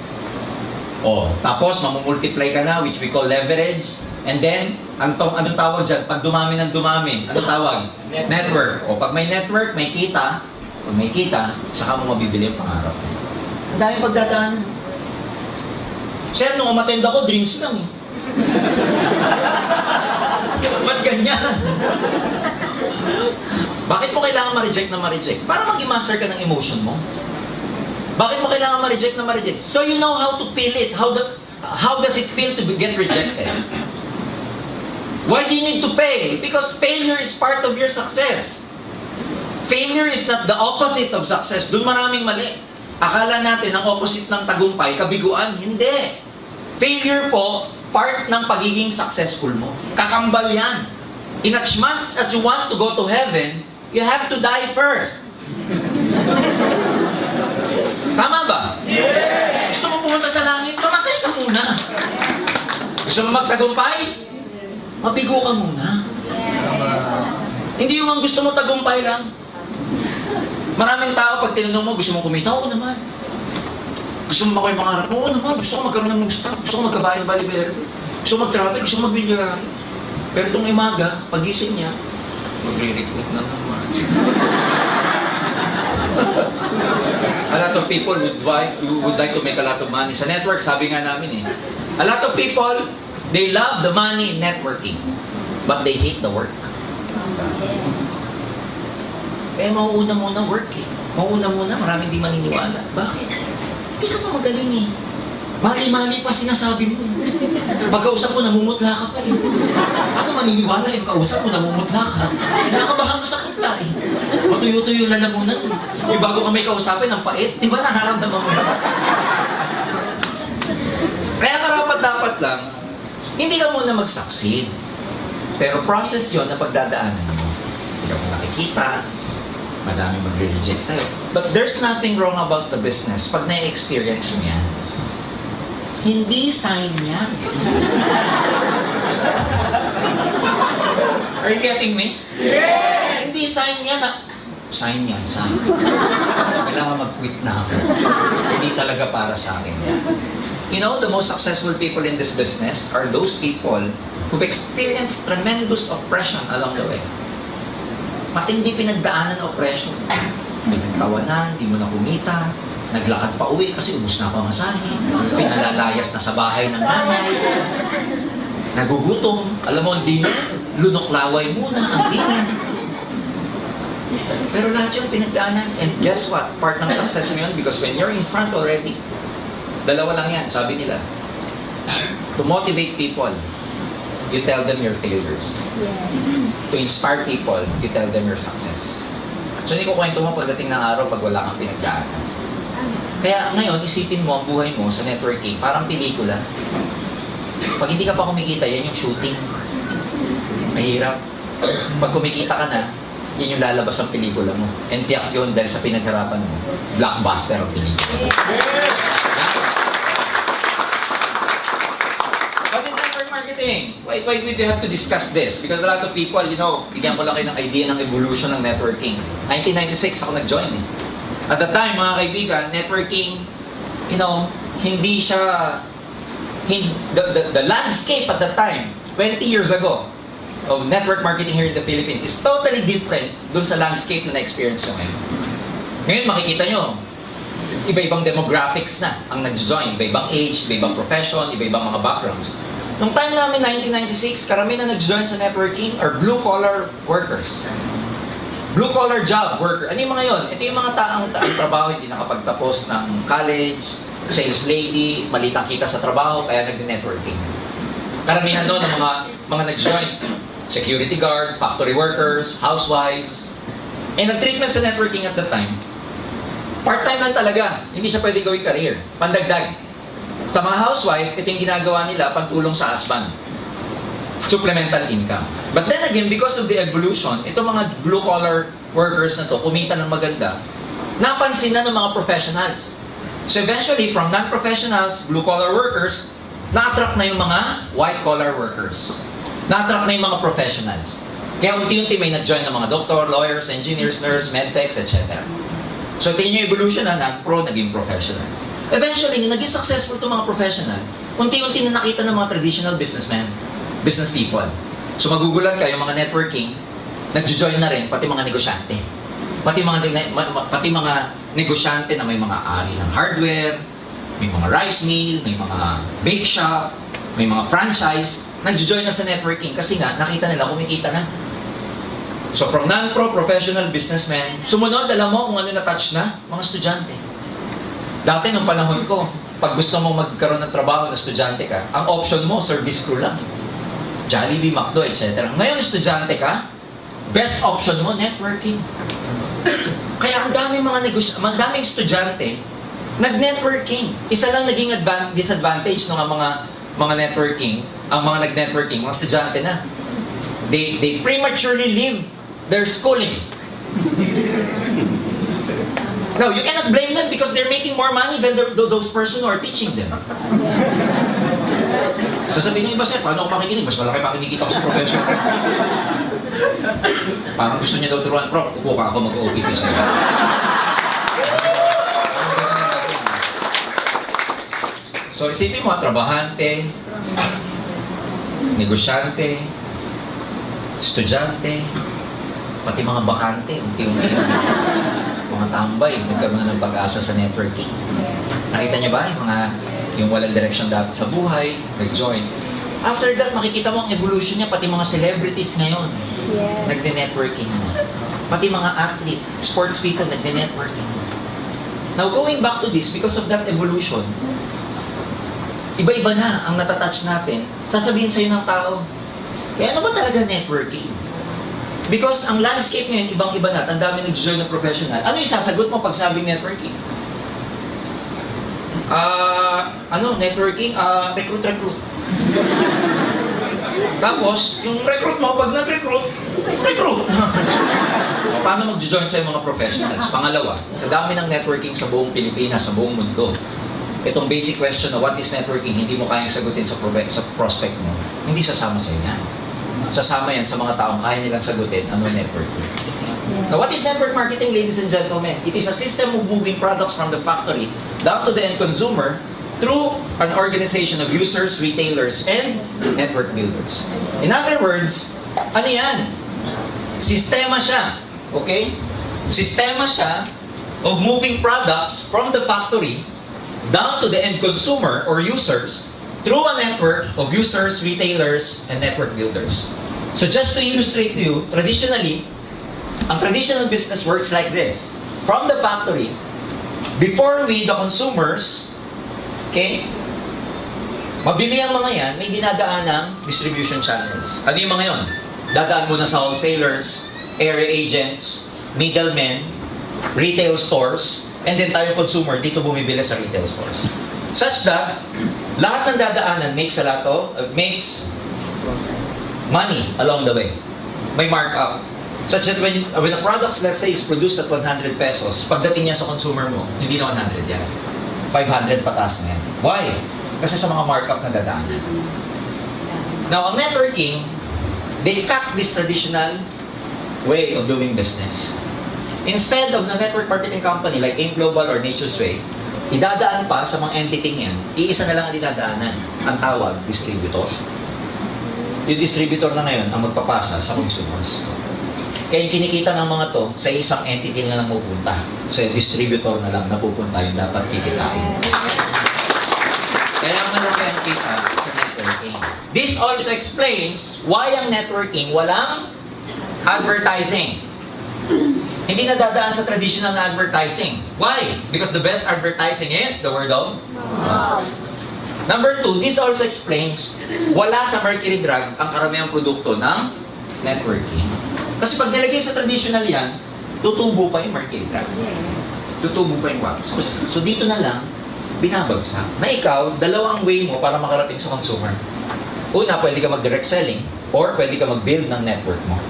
A: O, tapos, mamumultiply ka na, which we call leverage. And then, anong tawag dyan? Pag dumami ng dumami, anong tawag? Network. O, pag may network, may kita. Pag may kita, saka mo mabibili ang pangarap. Ang dami pagdadaan. Sir, nung umattend ako, dreams lang eh. Ba't ganyan? Bakit mo kailangan ma-reject na ma-reject? Para maging master ka ng emotion mo. Bakit mo kailangan ma-reject na ma-reject? So you know how to feel it. How does it feel to get rejected? Why do you need to fail? Because failure is part of your success. Failure is not the opposite of success. Doon maraming mali. Akala natin ang opposite ng tagumpay, kabiguan. Hindi. Failure po, part ng pagiging successful mo. Kakambal yan. In as much as you want to go to heaven, you have to die first. Tama ba? Yes! Gusto mo pumunta sa langit, mamatay ka muna. Gusto mo magtagumpay? Mabigo ka muna. Hindi yung ang gusto mo tagumpay lang. Maraming tao, pag tinanong mo, gusto mo kumita? Oo naman. Gusto mo makuha yung pangarap mo? Oo naman. Gusto ko magkaroon ng musta. Gusto ko magkabahay sa Bali Verde. Gusto ko mag-travel. Gusto ko mag-bilyarari. Pero itong imaga, pagising niya, magre-recruit na naman. A lot of people would like to make a lot of money. Sa network, sabi nga namin a lot of people, they love the money in networking, but they hate the work. Eh, mauuna muna work Mauuna muna, maraming di maniniwala. Bakit? Hindi ka pa magaling Mali-mali pa sinasabi mo. Pagkausap mo, namumutla ka pa Ano maniniwala yung kausap mo, namumutla ka? Kinakabahan ka sa kutla Matuyo-tuyo na lamunan Yung bago ka may kausapin, ang pait. Di ba nararamdaman mo na? Kaya karapat-dapat lang, hindi ka muna mag-succeed. Pero process yon na pagdadaanan mo. Hindi ka mo nakikita, madami magre-reject sa'yo. But there's nothing wrong about the business pag na-experience mo yan. Hindi sign yan. Are you getting me? Yes! Hindi sign yan na, sign yan, sign. Kailangan mag-quit na ako. Hindi talaga para sa akin yan. You know, the most successful people in this business are those people who've experienced tremendous oppression along the way. Matindi pinagdaanan ng oppression. Pinagtawanan, di mo na kumita, naglakad pa uwi kasi ubus na ako ang asahin, pinalalayas na sa bahay ng nanay, nagugutom, alam mo, hindi na, lunok-laway muna ang dinner. Pero lahat yun pinagdaanan. And guess what? Part ng success mo yun because when you're in front already, dalawa lang yan, sabi nila. To motivate people, you tell them your failures. To inspire people, you tell them your success. So hindi ko kwento mo pagdating ng araw pag wala kang pinagdaanan. Kaya ngayon, isipin mo ang buhay mo sa networking, parang pelikula. Pag hindi ka pa kumikita, yan yung shooting. Mahirap. Pag kumikita ka na, yan yung lalabas ang pelikula mo. And tiyak yun dahil sa pinagharapan mo. Blockbuster ang pelikula. What is network marketing? Why would you have to discuss this? Because a lot of people, bigyan ko lang kayo ng idea ng evolution ng networking. 1996 ako nag-join At the time, mga kaibigan, networking, hindi siya, the landscape at the time, 20 years ago, of network marketing here in the Philippines is totally different dun sa landscape na na-experience nyo ngayon. Ngayon, makikita nyo, iba-ibang demographics na ang nag-join, iba-ibang age, iba-ibang profession, iba-ibang mga backgrounds. Nung time namin, 1996, karamihan na nag-join sa networking are blue-collar workers. Blue-collar job worker. Ano yung mga yon? Ito yung mga taong trabaho, hindi nakapagtapos ng college, sales lady, malitang kita sa trabaho, kaya nag-networking. Karamihan doon ng mga nag-join. Security guard, factory workers, housewives. And ang treatment sa networking at that time, part-time lang talaga. Hindi siya pwede gawing career. Pandagdag. Sa mga housewife, ito yung ginagawa nila pantulong sa husband. Supplemental income. But then again, because of the evolution, itong mga blue-collar workers na to, kumita ng maganda, napansin na ng mga professionals. So eventually, from non-professionals, blue-collar workers, na-attract na yung mga white-collar workers. Na-attract na yung mga professionals. Kaya unti-unti may nag-join ng mga doctor, lawyers, engineers, nurse, medtechs, etc. So tingin nyo evolution na non-pro, naging professional. Eventually, nung naging successful itong mga professional, unti-unti na nakita ng mga traditional businessmen, business people. So magugulat kayo, mga networking, nag-join na rin, pati mga negosyante. Pati mga negosyante na may mga ari ng hardware, may mga rice mill, may mga bake shop, may mga franchise, nag-join na sa networking kasi nga, nakita nila, kumikita na. So from non-pro professional businessmen, sumunod, alam mo kung ano na-touch na? Mga estudyante. Dati nung panahon ko, pag gusto mo magkaroon ng trabaho na estudyante ka, ang option mo, service crew lang. Jollibee, McDo, etc. Ngayon, estudyante ka, best option mo, networking. Kaya ang daming estudyante nag-networking. Isa lang naging disadvantage ng mga networking, ang mga nag-networking, mga estudyante na. They prematurely leave their schooling. Now, you cannot blame them because they're making more money than those person who are teaching them. Sasabihin niyo, iba sir, paano ako makikinig? Mas malaki makinikita ko sa professor. Parang gusto niya daw turuan, Prof, upo ka ako mag-OPP sa'yo. So, isipin mo, trabahante, negosyante, estudyante, pati mga bakante, unti-unti mga tambay, nagkaroon na ng pag-asa sa networking. Nakita niyo ba yung walang direction dati sa buhay, nag-join. After that, makikita mo ang evolution niya, pati mga celebrities ngayon, nagde-networking na. Pati mga athlete, sports people, nagde-networking. Now, going back to this, because of that evolution, iba-iba na ang natatouch natin. Sasabihin sa'yo ng tao, ano ba talaga networking? Because ang landscape ngayon, ibang-iba na. Ang dami nag-join ng professional. Ano yung sasagot mo pag sabing networking? Networking? Recruit. Tapos, yung recruit mo, pag nag-recruit. Paano mag-join sa'yo mga professionals? Pangalawa, sa dami ng networking sa buong Pilipinas, sa buong mundo, itong basic question na what is networking, hindi mo kayang sagutin sa prospect mo, hindi sasama sa'yo yan. Sasama yan sa mga taong kaya nilang sagutin ano networking. Now, what is network marketing, ladies and gentlemen? It is a system of moving products from the factory down to the end consumer through an organization of users, retailers, and network builders. In other words, ano yan? Sistema siya. Okay? Sistema siya of moving products from the factory down to the end consumer or users through a network of users, retailers, and network builders. So just to illustrate to you, traditionally, ang traditional business works like this. From the factory, before we, the consumers, okay, mabili ang mga yan, may dinadaan ng distribution channels. Ano yung mga yon? Dadaan muna sa wholesalers, area agents, middlemen, retail stores, and then tayo consumer, dito bumibili sa retail stores. Such that, lahat ng dadaanan makes money along the way. May markup. Such that when a product, let's say, is produced at 100 pesos, pagdating niya sa consumer mo, hindi na 100 yan. 500 pataas na yan. Why? Kasi sa mga markup na dadaanan. Now, ang networking, they cut this traditional way of doing business. Instead of the network marketing company like AIM Global or Nature's Way, idadaan pa sa mga entity yan, iisa na lang ang dinadaanan. Ang tawag, distributor. Yung distributor na ngayon ang magpapasa sa consumers. Kaya yung kinikita ng mga to, sa isang entity na lang pupunta. So yung distributor na lang napupunta yung dapat kikitain. Kaya malaki ang kita sa networking. This also explains why ang networking walang advertising. Hindi na dadaan sa traditional na advertising. Why? Because the best advertising is the word of mouth. Number 2, this also explains wala sa Mercury Drug ang karamihang produkto ng networking. Kasi pag nilagay sa traditional yan, tutubo pa yung Mercury Drug. Tutubo pa yung wax. So dito na lang, binabagsak. Na ikaw, dalawang way mo para makarating sa consumer. Una, pwede ka mag-direct selling or pwede ka mag-build ng network mo.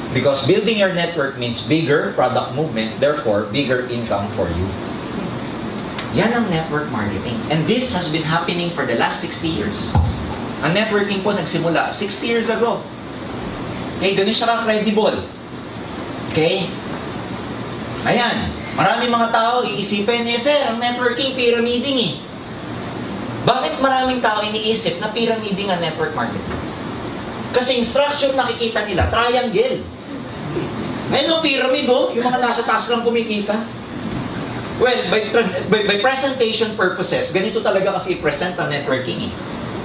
A: Because building your network means bigger product movement, therefore, bigger income for you. Yan ang network marketing. And this has been happening for the last 60 years. Ang networking po nagsimula 60 years ago. Okay, ganun siya ka-credible. Okay? Ayan. Maraming mga tao, iisipin niya, sir, ang networking, pyramiding eh. Bakit maraming tao iniisip na pyramiding ang network marketing? Kasi yung structure nakikita nila, triangle. Ngayon, pyramid, yung mga nasa taas lang kumikita. Well, by presentation purposes, ganito talaga kasi i-present ang networking eh.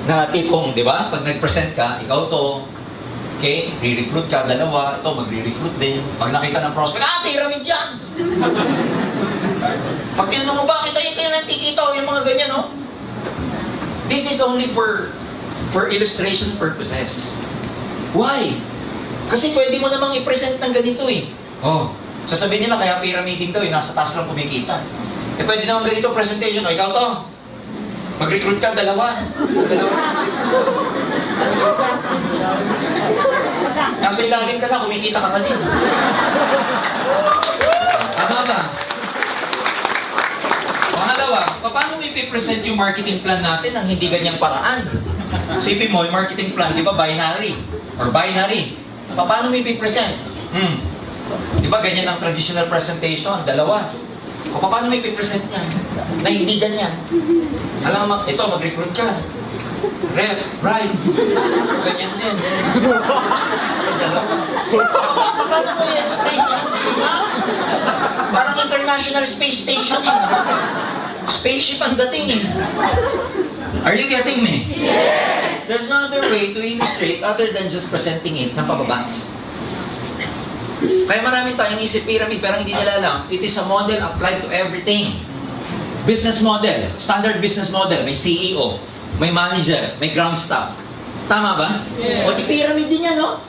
A: Na tipong, di ba? Pag nag-present ka, ikaw to, okay, re-recruit ka, dalawa, ito, magre-recruit din. Pag nakita ng prospect, pyramid yan! Pag tinanong mo, bakit ayun kayo lang kikita yung mga ganyan, no? This is only for illustration purposes. Why? Kasi pwede mo namang i-present ng ganito eh. Oh, Sasabihin nila, kaya pyramiding daw, nasa taas lang kumikita. Eh, pwede naman ganito presentation. O, ikaw to. Mag-recruit ka, dalawa. Nasa ilalim ka na, kumikita ka pa din. Tama ba? Pangalawa, paano mo ipipresent yung marketing plan natin ng hindi ganyang paraan? Isipin mo, yung marketing plan, di ba binary? Or binary. Paano mo ipipresent? Di ba ganyan ang traditional presentation? Dalawa. O paano mo ipipresent yan? Na hindi ganyan. Alam mo, ito, mag-recruit ka. Rep, right. Ganyan din. Dalawa. Paano mo i-explain yan? Sige nga. Parang International Space Station eh. Spaceship ang dating eh. Are you getting me? Yes! There's no other way to illustrate other than just presenting it na pababa. Kaya maraming tayong isip pyramid pero hindi nila alam, it is a model applied to everything. Business model, standard business model, may CEO, may manager, may ground staff. Tama ba? Yes. O di pyramid din yan, no?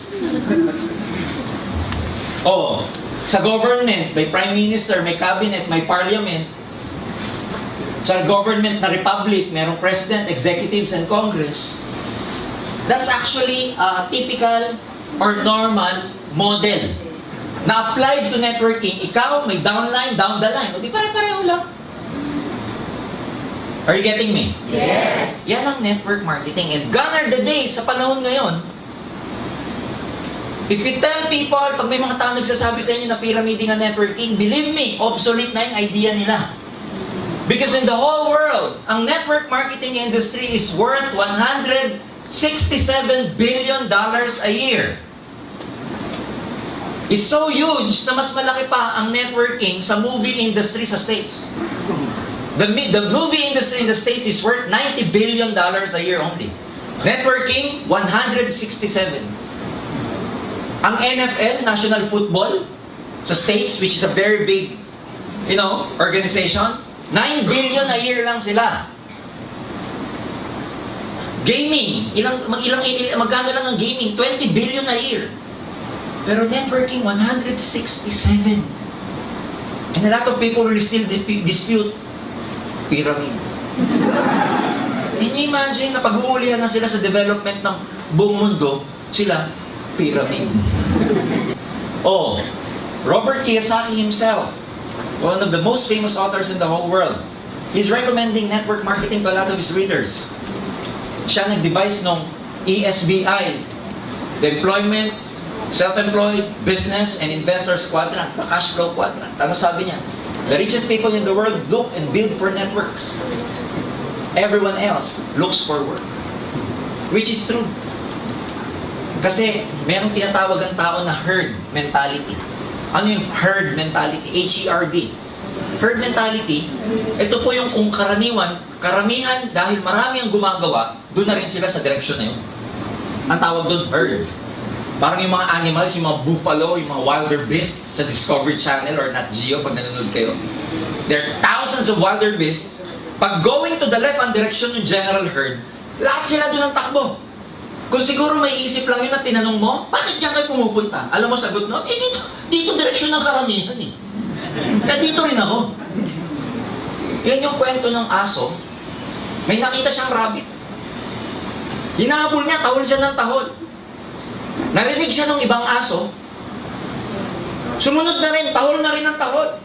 A: Oh, sa government, may prime minister, may cabinet, may parliament. Sa government na republic, merong president, executives, and congress. That's actually a typical or normal model na applied to networking. Ikaw, may downline, down the line. O di pare-pareho lang. Are you getting me?
B: Yes!
A: Yan ang network marketing. And gone are the days sa panahon ngayon. If you tell people, pag may mga tao nagsasabi sa inyo na pyramiding ang networking, believe me, obsolete na yung idea nila. Because in the whole world, ang network marketing industry is worth $167 billion a year. It's so huge na mas malaki pa ang networking sa movie industry sa States. The movie industry in the States is worth $90 billion a year only. Networking, 167. Ang NFL, National Football, sa States, which is a very big, organization, 9 billion a year lang sila. Gaming, magkano lang ang gaming? 20 billion a year. Pero networking, 167. And a lot of people will still dispute pyramid. Can you imagine na pag-uulihan na sila sa development ng buong mundo, sila, pyramid. Oh, Robert Kiyosaki himself, one of the most famous authors in the whole world, he's recommending network marketing to a lot of his readers. Siya nag-devise ng ESBI, the Employment, Self-Employed, Business, and Investors Quadrant, the cash flow quadrant. Ano sabi niya? The richest people in the world look and build for networks. Everyone else looks for work. Which is true. Kasi mayroong tinatawag ang tao na herd mentality. Ano yung herd mentality? H-E-R-D. Herd mentality, ito po yung kung karamihan dahil marami ang gumagawa, doon na rin sila sa direksyon na yun. Ang tawag doon, herd. Parang yung mga animals, yung mga buffalo, yung mga wildebeest sa Discovery Channel or Nat Geo pag nanonood kayo. There are thousands of wildebeest. Pag going to the left ang direksyon ng general herd, lahat sila doon ang takbo. Kung siguro may isip lang yun at tinanong mo, bakit diyan kayo pumupunta? Alam mo sagot nun? Dito direksyon ng karamihan eh. Kaya dito rin ako. Yun yung kwento ng aso. May nakita siyang rabbit. Hinahabol niya, tahol siya ng tahol. Narinig siya ng ibang aso. Sumunod na rin, tahol na rin ang tahol.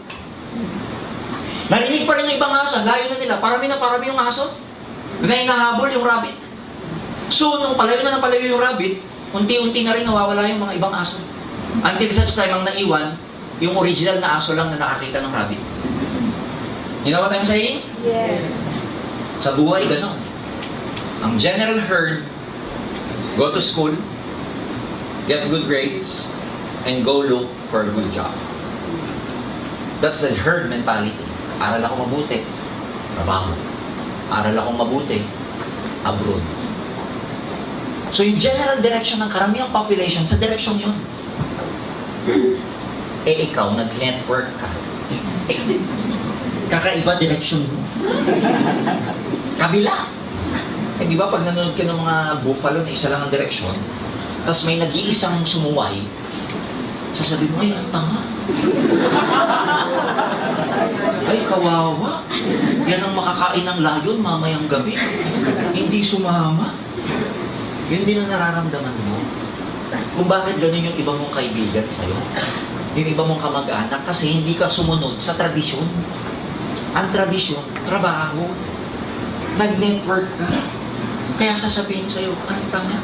A: Narinig pa rin ng ibang aso, layo na nila. Parami yung aso. Na hinahabol yung rabbit. So, nung palayo yung rabbit, unti-unti na rin nawawala yung mga ibang aso. Until such time ang naiwan, yung original na aso lang na nakakita ng rabbit. You know what I'm saying?
B: Yes.
A: Sa buhay, gano'n. Ang general herd, go to school, get good grades, and go look for a good job. That's the herd mentality. Aral ako mabuti, trabaho. Aral ako mabuti, abroad. So yung general direction ng karamihang population, sa direction yun. Eh ikaw, nag-network ka. Kakaiba direction mo. Kabila. Eh di ba pag nanonood ka ng mga buffalo na isa lang ang direksyon, tapos may nag-iisang sumuway,
C: Sasabihin mo, ay, ang tanga. Ay, kawawa. Yan ang makakain ng layon mamayang gabi. Hindi sumama. Yun din ang nararamdaman mo. Kung bakit ganun yung iba mong kaibigan sa'yo. Yung iba mong kamag-anak kasi hindi ka sumunod sa tradisyon. Ang tradisyon, trabaho. Nag-network ka. Kaya sasabihin sa'yo, ang tanga.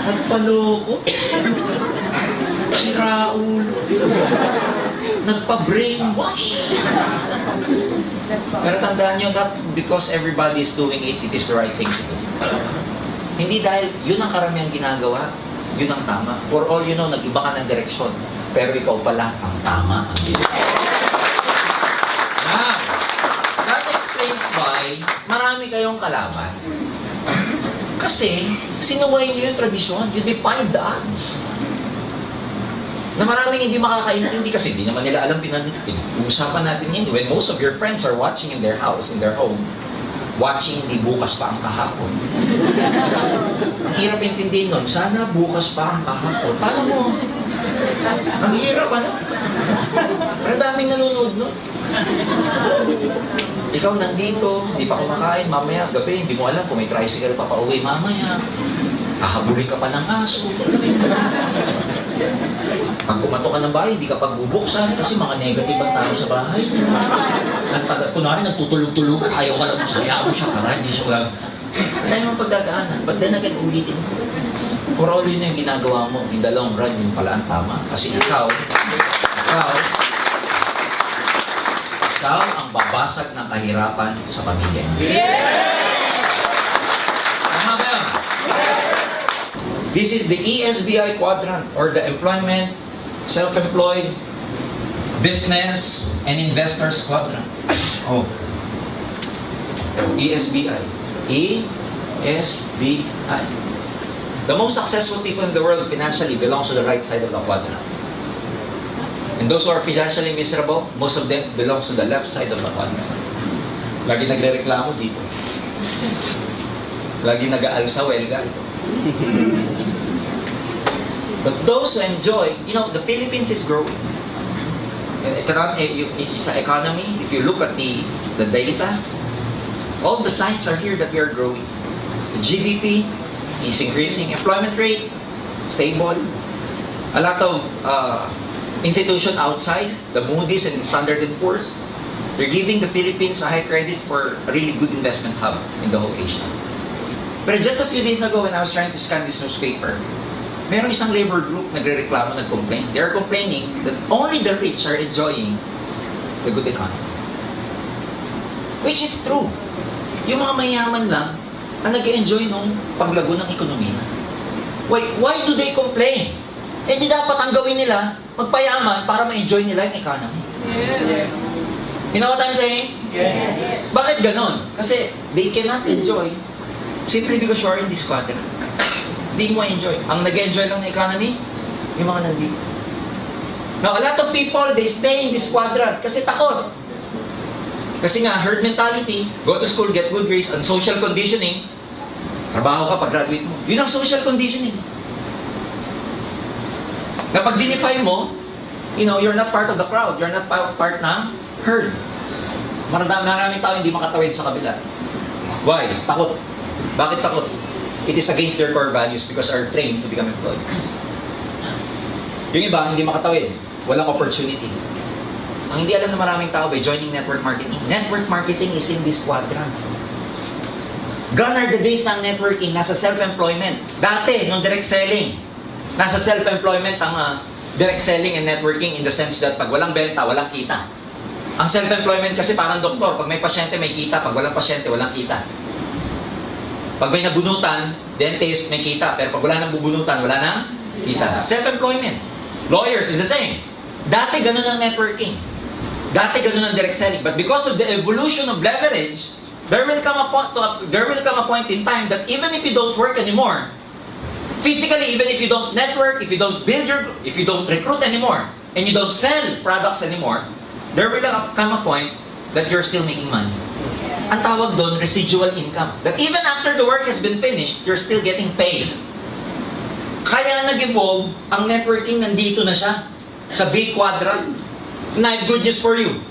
C: Nagpaloko. Si Raul. Nagpa-brainwash. Pero tandaan nyo, not because everybody is doing it, it is the right thing to do. Hindi dahil yun ang karamihan ginagawa, yun ang tama. For all you know, nag-iba ka ng direksyon. Pero ikaw pala ang tama. Now, that explains why marami kayong kalaban. Kasi, sinuway niyo yung tradisyon. You defied the odds. Na maraming hindi makakaintindi kasi hindi naman nila alam pinag-uusapan natin yun. When most of your friends are watching in their house, in their home, watching hindi bukas pa ang kahapon. Ang hirap intindihin nun, sana bukas pa ang kahapon. Paano mo? Ang hirap, ano? Pero daming nanonood nun. Ikaw nandito, hindi pa kumakain, mamaya gabi, hindi mo alam kung may tricycle pa pauwi mamaya. Hahabulin ka pa ng aso. Pag kumato ka ng bahay, hindi ka pagbubuksan kasi mga negative ang tao sa bahay. Kunwari, nagtutulog-tulugan, ayaw ka lang masaya mo siya, para hindi siya lang. Tayo mong pagdadaanan, but then again, ulitin ko. For all yun yung ginagawa mo, in the long run, yun pala ang tama. Kasi ikaw ang babasag ng kahirapan sa pamilya. Tama ba yun? This is the ESBI quadrant, or the employment, self-employed, business, and investors quadrant. Oh. ESBI. ESBI. The most successful people in the world financially belongs to the right side of the quadrant. And those who are financially miserable, most of them belongs to the left side of the quadrant. Lagi nagre-reklamo dito. Lagi nag-aalsa, welga. But those who enjoy, you know, the Philippines is growing. Sa economy, if you look at the data, all the signs are here that we are growing. The GDP is increasing, employment rate, stable. A lot of institution outside, the Moody's and Standard & Poor's, they're giving the Philippines a high credit for a really good investment hub in the whole Asia. But just a few days ago when I was trying to scan this newspaper, merong isang labor group nagre-reklamo, nag-complain. They're complaining that only the rich are enjoying the good economy. Which is true. Yung mga mayaman lang ang nag-enjoy nung paglago ng ekonomiya. Why do they complain? Eh di dapat ang gawin nila, magpayaman para ma-enjoy nila yung economy.
B: Yes.
C: You know what I'm saying?
B: Yes.
C: Bakit ganon? Kasi they cannot enjoy simply because you are in this quadrant. Hindi mo enjoy. Ang nag-enjoy lang ng economy, yung mga nandito. Now, a lot of people, they stay in this quadrant kasi takot. Kasi nga, herd mentality, go to school, get good grades, and social conditioning, trabaho ka pag-graduate mo. Yun ang social conditioning. Na pag dinify mo, you know, you're not part of the crowd, you're not part ng herd. Maraming tao hindi makatawid sa kabila. Why? Takot. Bakit takot? It is against their core values because are trained to become employees. Yung iba, hindi makatawid. Walang opportunity. Ang hindi alam ng maraming tao by joining network marketing. Network marketing is in this quadrant. Gone are the days ng networking, nasa self-employment. Dati, nung direct selling, nasa self-employment ang direct selling and networking in the sense that pag walang benta, walang kita. Ang self-employment kasi parang doktor, pag may pasyente, may kita. Pag walang pasyente, walang kita. Pag may nabunutan, dentist, may kita. Pero pag wala nang bubunutan, wala nang kita. Self-employment. Lawyers is the same. Dati ganun ang networking. Dati ganun ang direct selling. But because of the evolution of leverage, there will come a point in time that even if you don't work anymore, physically, even if you don't network, if you don't if you don't recruit anymore, and you don't sell products anymore, there will come a point that you're still making money. Ang tawag doon, residual income. That even after the work has been finished, you're still getting paid. Kaya nag-evolve, ang networking nandito na siya, sa big quadrant. And I have good news for you.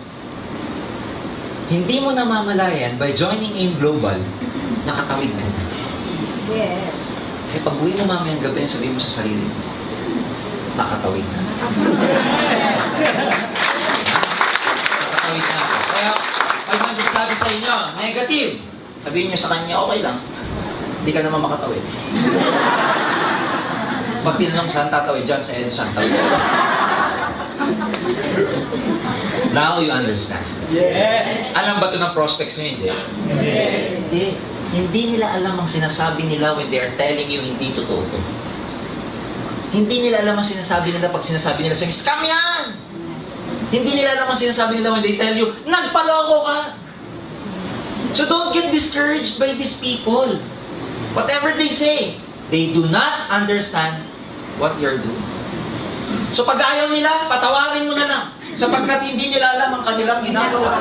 C: Hindi mo namamalayan, by joining AIM Global, nakatawid ka na.
B: Yes.
C: Kaya pag uwi mo mamayang gabi, sabihin mo sa sarili mo, nakatawid na. Nakatawid na ako. Kaya, pag magsasabi sa inyo, negative, sabihin nyo sa kanya, okay lang. Hindi ka naman makatawid. Pag tinanong saan tatawid dyan, sa Edson, tawid. Now you understand.
B: Yes.
C: Alam ba ito ng prospects nyo? Hindi. Hindi. Hindi nila alam ang sinasabi nila when they are telling you hindi totoo to. Hindi nila alam ang sinasabi nila pag sinasabi nila sa'yo, scam yan! Hindi nila alam ang sinasabi nila when they tell you, nagpaloko ka! So don't get discouraged by these people. Whatever they say, they do not understand what you're doing. So pag ayaw nila, patawarin mo na lang. Sapagkat hindi nila alam ang kanilang ginagawa.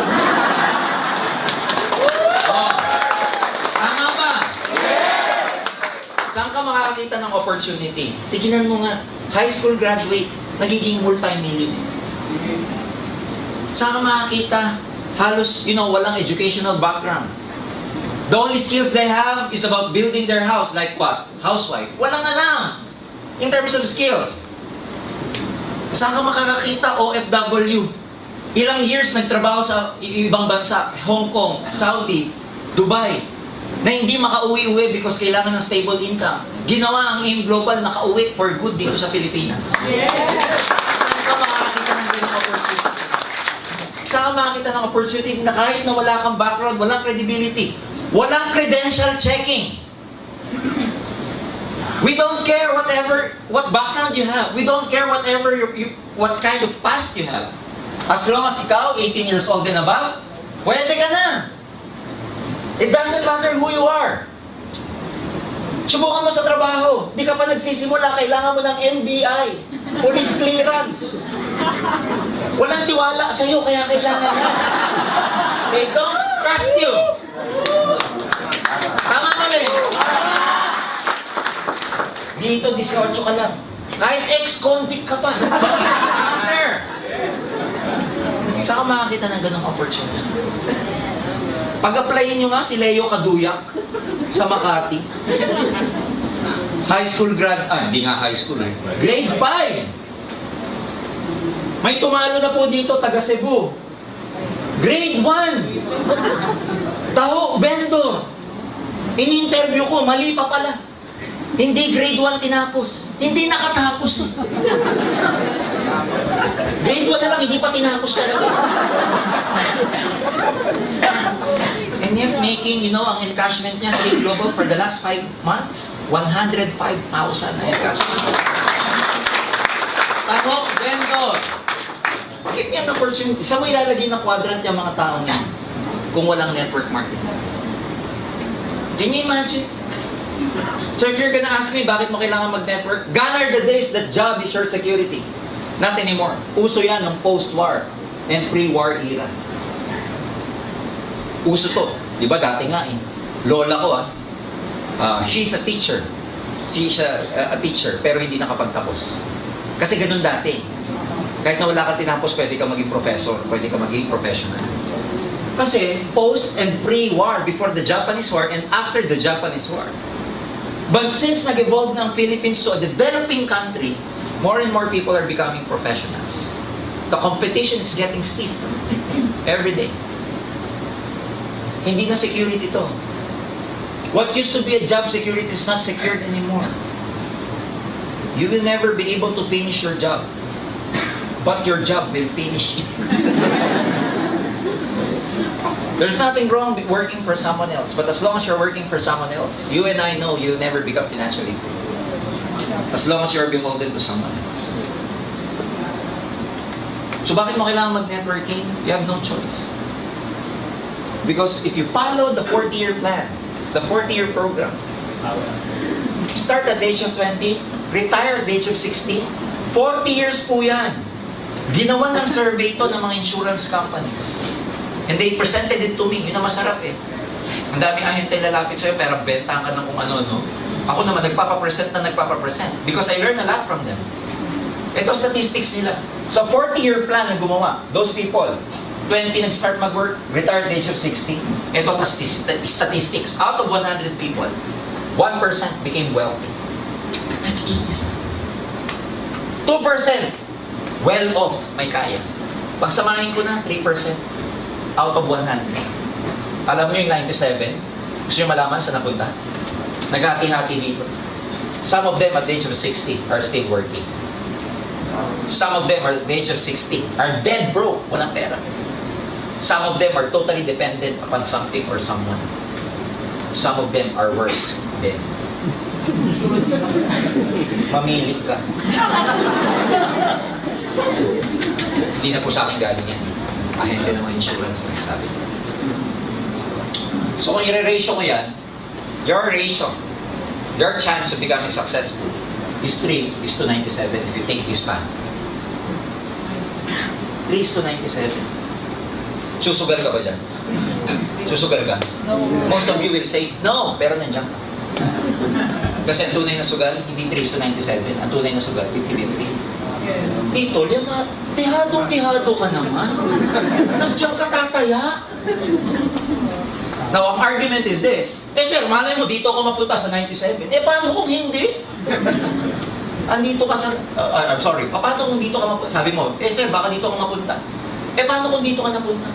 C: Oh. Tama ba? Saan ka makakakita ng opportunity? Tignan mo nga, high school graduate, nagiging multi-millionaire. Saan ka makakita? Halos, walang educational background. The only skills they have is about building their house, like what? Housewife. Walang alam in terms of skills. Saan ka makakakita? OFW. Ilang years nagtrabaho sa ibang bansa, Hong Kong, Saudi, Dubai, na hindi makauwi-uwi because kailangan ng stable income. Ginawa ang AIM Global, nakauwi for good dito sa Pilipinas.
B: Yes.
C: Saan ka makakita ng ganung opportunity? Saan ka makakita ng opportunity na kahit na wala kang background, walang credibility, walang credential checking. We don't care what background you have. We don't care what kind of past you have. As long as ikaw, 18 years old and above, pwede ka na. It doesn't matter who you are. Subukan mo sa trabaho. Di ka pa nagsisimula, kailangan mo ng NBI, police clearance. Walang tiwala sa'yo, kaya kailangan na. They don't trust you. Tama mali. Dito, 18 ka lang. Kahit ex-convict ka pa. Doesn't matter. Saan ka makakita ng ganong opportunity? Pag-applyin nyo nga si Leo Kaduyak sa Makati. High school hindi nga high school eh. Grade 5. May tumalo na po dito, taga Cebu. Grade 1. Taho, vendor. In-interview ko, mali pa pala. Hindi grade 1 tinapos. Hindi nakatapos eh. Grade 1 na lang, hindi pa tinapos talaga. And yet making, ang encashment niya sa AIM Global for the last 5 months, 105,000 na encashment. Taho, vendor. Bakit yan ang opportunity? Saan mo ilalagay na quadrant yung mga taong yan kung walang network marketing? Can you imagine? So if you're gonna ask me, bakit mo kailangan mag-network? Gone are the days that job is your security. Not anymore. Uso yan ng post-war and pre-war era. Uso to. Di ba dati nga eh. Lola ko she's a teacher. She's a teacher pero hindi nakapagtapos. Kasi ganun dati. Kahit na wala ka tinapos, pwede ka maging professor, pwede ka maging professional. Kasi post and pre-war, before the Japanese War and after the Japanese War. But since nag-evolve ng Philippines to a developing country, more and more people are becoming professionals. The competition is getting stiff every day. Hindi na security to. What used to be a job security is not secured anymore. You will never be able to finish your job. But your job will finish. There's nothing wrong with working for someone else, but as long as you're working for someone else, you and I know you'll never become financially free. As long as you're beholden to someone else. So bakit mo kailangan mag-networking? You have no choice. Because if you follow the 40-year plan, the 40-year program, start at the age of 20, retire at the age of 60, 40 years po yan. Ginawa ng survey to ng mga insurance companies. And they presented it to me. Yun ang masarap eh. Ang daming ahente lalapit sa'yo, pero bentahan ka ng kung ano, no? Ako naman, nagpapapresent because I learn a lot from them. Ito statistics nila. Sa 40-year plan na gumawa, those people, 20 nag-start mag-work, retired age of 60. Ito statistics. Out of 100 people, 1% became wealthy. Nag-iisa. 2% well-off, may kaya. Pagsamahin ko na, 3% out of 100. Alam mo yung 97? Gusto nyo malaman sa napunta? Naghati-hati dito. Some of them at the age of 60 are still working. Some of them at the age of 60 are dead broke, walang pera. Some of them are totally dependent upon something or someone. Some of them are worse dead. Mamili ka. Hindi na po sa akin galing yan. Ahente ng mga insurance na sabi niya. So kung i-ratio ko yan, your ratio, your chance of becoming successful is 3:97 if you take this path. 3:97. Susugal ka ba dyan? Susugal ka?
B: No.
C: Most of you will say, no, pero nandiyan ka. Kasi ang tunay na sugal, hindi 3:97. Ang tunay na sugal, 50-50.
B: Yes.
C: Tito, lima, tihadong-tihado ka naman. Tapos diyan ka tataya. Now, ang argument is this. Sir, malay mo, dito ako mapunta sa 97. Paano kung hindi? Andito ka sa... I'm sorry. Paano kung dito ka mapunta? Sabi mo, sir, baka dito ka mapunta. Paano kung dito ka napunta?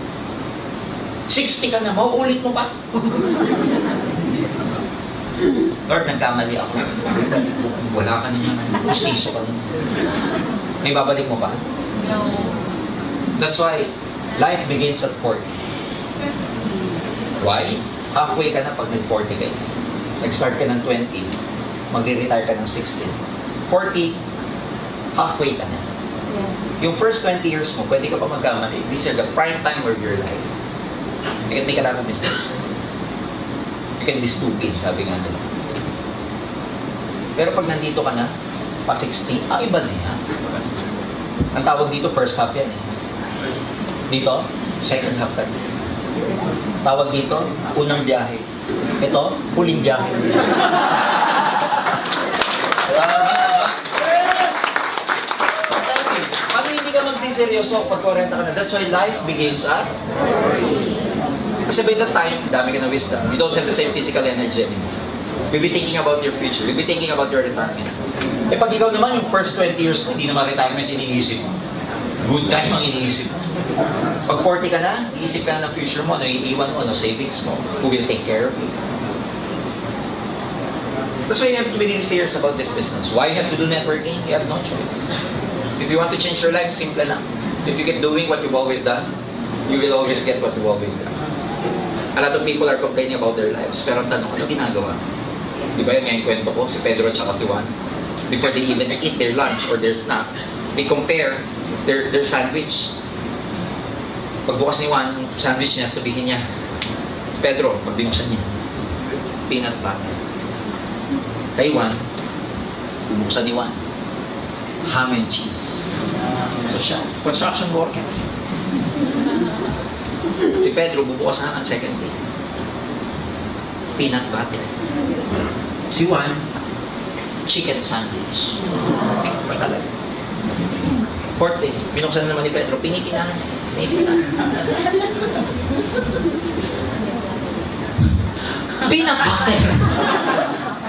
C: 60 ka na, mauulit mo pa? Lord, nagkamali ako. Wala ka na naman. Gustiso ka na. May babalik mo pa?
B: No.
C: That's why life begins at 40. Why? Halfway ka na pag nag-40 ka. Nag-start ka ng 20, magre-retire ka ng 16. 40, halfway ka na.
B: Yes.
C: Yung first 20 years mo, pwede ka pa magkamali. These are the prime time of your life. You can make a lot of mistakes. You can be stupid, sabi nga nila. Pero pag nandito ka na, pa 60, iba na yan. Ang tawag dito, first half yan eh. Dito, second half ka. Tawag dito, unang biyahe. Ito, huling biyahe. Paano hindi ka magsiseryoso pag 40 ka na? That's why life begins at 40. Kasi by that time, dami ka na wisdom. You don't have the same physical energy anymore. You'll be thinking about your future. You'll be thinking about your retirement. Pag ikaw naman, yung first 20 years mo, hindi naman retirement iniisip mo. Good time ang iniisip mo. Pag 40 ka na, iisip ka na ng future mo, ano iiwan mo, ano savings mo, who will take care of you. That's why you have to be really serious about this business. Why you have to do networking? You have no choice. If you want to change your life, simple lang. If you keep doing what you've always done, you will always get what you've always done. A lot of people are complaining about their lives, pero ang tanong, ano ginagawa? Di ba yun nga yung kwento ko, si Pedro at saka si Juan? Before they even eat their lunch or their snack, they compare their sandwich. Pagbukas ni Juan, yung sandwich niya, sabihin niya, Pedro, pagbinuksan niya, peanut butter. Kay Juan, bubuksan ni Juan, ham and cheese. So siya, construction worker. Si Pedro, bubukas na ang second day. Peanut butter. Si Juan, chicken sandwich. Patalag. Fourth day, binuksan naman ni Pedro, pinipinahan niya. Peanut butter!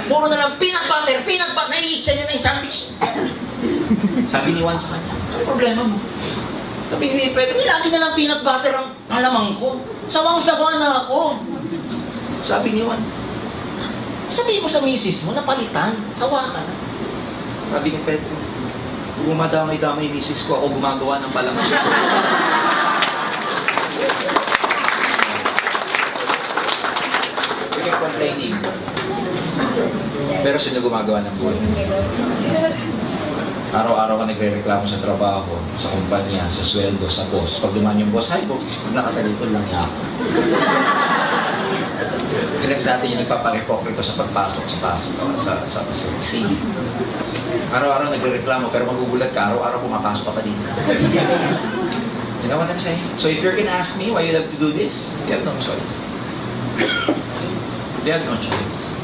C: Puro na lang, peanut butter! Naiitsa niya na yung sandwich. Sabi ni Juan sa kanya, ano problema mo? Sabi ni Pedro, lagi na lang peanut butter ang palamang ko. Sawang-sawa na ako. Sabi ni Juan, sabihin mo sa misis mo, napalitan. Sawa ka na. Sabi ni Pedro, gumadamay-damay misis ko, ako gumagawa ng palamang. You're complaining. Pero sino gumagawa ng buhay? Araw-araw ka nagre-reklamo sa trabaho, sa kumpanya, sa sweldo, sa boss. Pag dumaan yung boss, hi boss, pag nakatalipod lang niya ako. Pinag sa atin yung nagpaparepokrito sa pagpasok sa scene. Araw-araw nagre-reklamo, pero magugulat ka, araw-araw pumapasok ka pa din. You know what I'm saying? So if you're gonna ask me why you have to do this, you have no choice. You have no choice.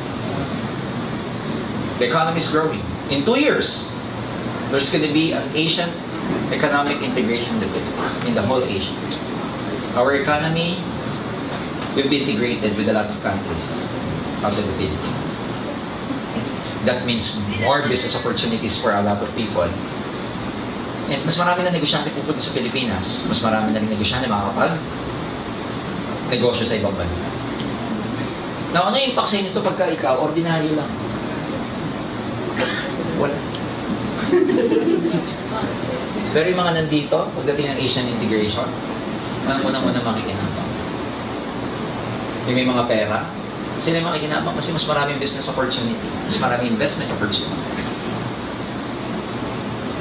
C: The economy is growing. In 2 years, there's going to be an Asian economic integration in the Philippines, in the whole Asia. Our economy will be integrated with a lot of countries outside the Philippines. That means more business opportunities for a lot of people. And mas marami na negosyante pupunta sa Pilipinas. Mas marami na rin negosyante makakapag-negosyo sa ibang bansa. Now, ano yung impact sa inyo ito pagka ikaw, ordinaryo lang? Wala. Pero yung mga nandito, pagdating ng Asian integration, ang unang-una makikinabang. Yung may mga pera, sila yung makikinabang kasi mas maraming business opportunity, mas maraming investment opportunity.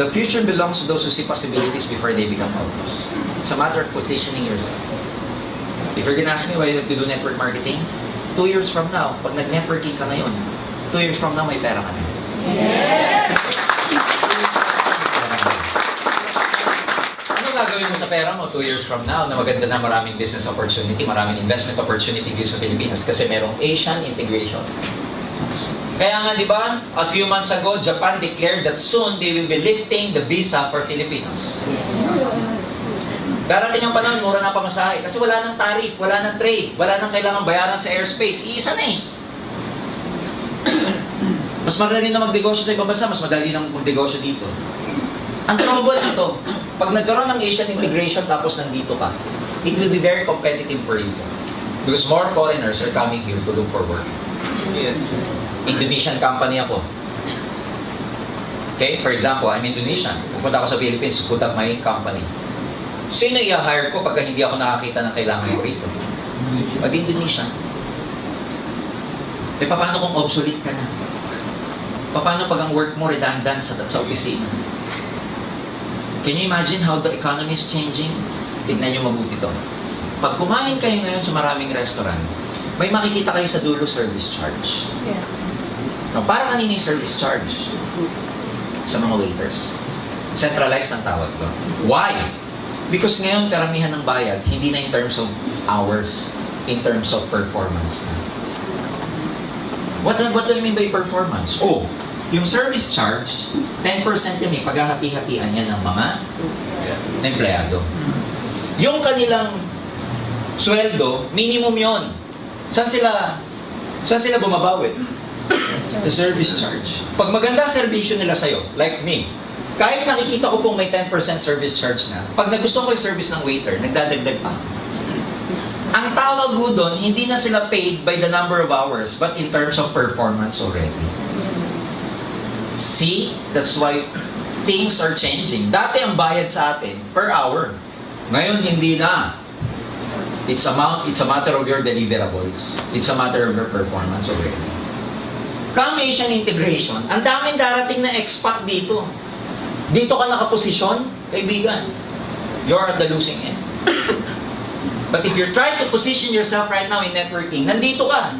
C: The future belongs to those who see possibilities before they become outlaws. It's a matter of positioning yourself. If you're gonna ask me why you have to do network marketing, 2 years from now, pag nag-networking ka ngayon, 2 years from now, may pera ka na.
B: Yes!
C: Ano gagawin mo sa pera mo 2 years from now na maganda na maraming business opportunity, maraming investment opportunity dito sa Pilipinas kasi merong Asian integration. Kaya nga, di ba, a few months ago, Japan declared that soon they will be lifting the visa for Filipinos. Darating ang panahon, mura na pamasahe. Kasi wala nang tariff, wala nang trade, wala nang kailangan bayaran sa airspace. Iisa na eh. Mas madali na magnegosyo sa ibang bansa, mas madali na magnegosyo dito. Ang trouble nito, pag nagkaroon ng Asian integration tapos nandito ka, it will be very competitive for you. Because more foreigners are coming here to look for work.
A: Yes.
C: Indonesian company ako. Okay, for example, I'm Indonesian. Pupunta ako sa Philippines, put up my company. Sino i-hire ko pagka hindi ako nakakita ng kailangan ko rito? Mag-Indonesian. Eh, paano kung obsolete ka na? Paano pag ang work mo redundant sa opisina? Can you imagine how the economy is changing? Tignan nyo mabuti to. Pag kumain kayo ngayon sa maraming restaurant, may makikita kayo sa dulo service charge.
B: Yes.
C: No, para kanino yung service charge? Sa mga waiters. Centralized ang tawag ko. Why? Because ngayon karamihan ng bayad, hindi na in terms of hours, in terms of performance na. What do I mean by performance? Oh, yung service charge, 10% yan eh, paghahati-hatian yan ng mga empleyado. Yung kanilang sweldo, minimum yon. Saan sila bumabawi? The service charge. Pag maganda servisyo nila sa'yo, like me, kahit nakikita ko pong may 10% service charge na, pag nagustuhan ko yung service ng waiter, nagdadagdag pa. Ang tawag ho doon, hindi na sila paid by the number of hours, but in terms of performance already. See? That's why things are changing. Dati ang bayad sa atin, per hour. Ngayon, hindi na. It's a matter of your deliverables. It's a matter of your performance already. Come Asian integration, ang daming darating na expat dito. Dito ka nakaposisyon, kaibigan, you're at the losing end. But if you're trying to position yourself right now in networking, nandito ka.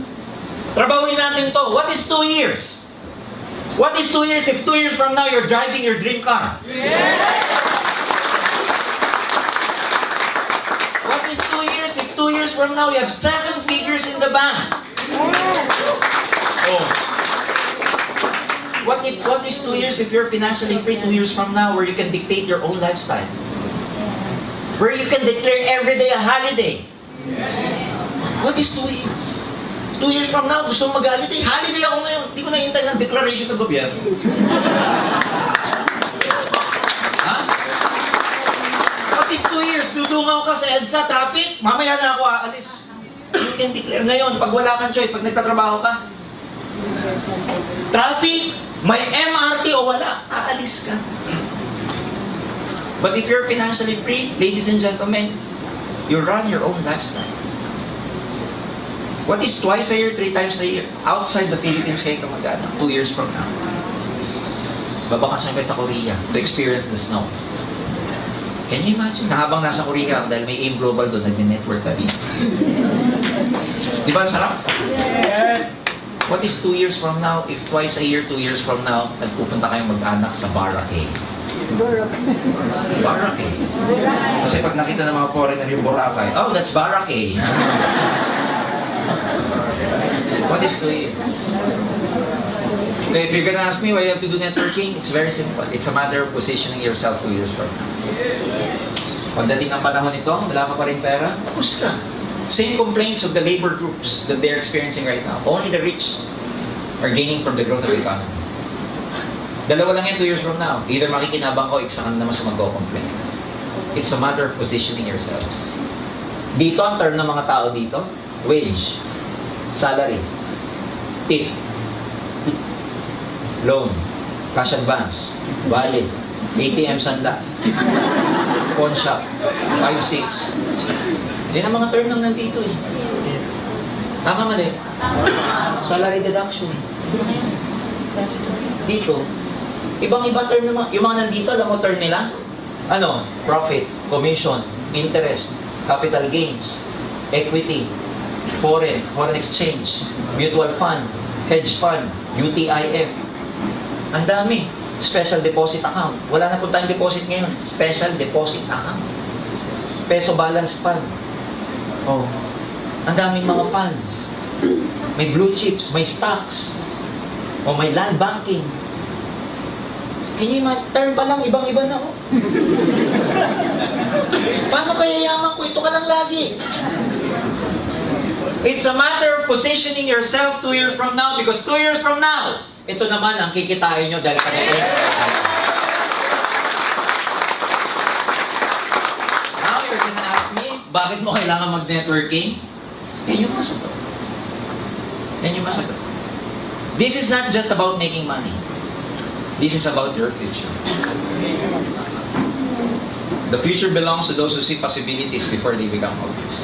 C: Trabahuin natin to. What is 2 years? What is 2 years if 2 years from now you're driving your dream car?
B: Yes!
C: What is 2 years if 2 years from now you have 7 figures in the bank? Oh. What is 2 years if you're financially free 2 years from now where you can dictate your own lifestyle?
B: Yes.
C: Where you can declare every day a holiday?
B: Yes.
C: What is 2 years? 2 years from now, gusto mo mag-holiday? Holiday ako ngayon. Hindi ko nahintay ng declaration ng gobyerno. Ha? What is 2 years? Dudungaw ka sa EDSA, traffic, mamaya na ako aalis. You can declare ngayon, pag wala kang choice, pag nagtatrabaho ka, traffic, may MRT o wala, aalis ka. But if you're financially free, ladies and gentlemen, you run your own lifestyle. What is twice a year, 3 times a year? Outside the Philippines kayo kamagana, 2 years from now. Babakasyon kayo sa Korea to experience the snow. Can you imagine? Na habang nasa Korea, dahil may AIM Global doon, nag-network ka din. Di ba ang sarap?
B: Yes.
C: What is 2 years from now? If twice a year, 2 years from now, nagpupunta kayong mag-anak sa Boracay. Boracay. Kasi pag nakita ng mga foreigner yung Boracay, oh, that's Boracay. What is 2 years? Okay, if you're gonna ask me why you have to do networking, it's very simple. It's a matter of positioning yourself 2 years from now. Pagdating ng panahon nito, wala ka pa rin pera, tapos ka. Same complaints of the labor groups that they're experiencing right now. Only the rich are gaining from the growth of the economy. Dalawa lang yan 2 years from now. Either makikinabang ko, isa ka na naman sa magko-complain. It's a matter of positioning yourselves. Dito, ang term ng mga tao dito, wage, salary, tip, loan, cash advance, wallet, ATM sanda, pawn shop, 5-6. Yan ang mga term nang nandito eh. Tama mali? Salary deduction. Dito, ibang-iba term naman. Yung mga nandito, alam mo term nila? Ano? Profit, commission, interest, capital gains, equity, foreign exchange, mutual fund, hedge fund, UTIF. Ang dami. Special deposit account. Wala na po tayong deposit ngayon. Special deposit account. Peso balance fund. Oh. Ang daming mga funds. May blue chips, may stocks. O may land banking. Can you imagine? Term pa lang, ibang-iba na oh. Paano kaya yaman ko? Ito ka lang lagi. It's a matter of positioning yourself 2 years from now because 2 years from now, ito naman ang kikitain nyo dahil kanina. Now you're gonna ask me, bakit mo kailangan mag-networking? Yan yung masagot. Yan yung masagot. This is not just about making money. This is about your future. The future belongs to those who see possibilities before they become obvious.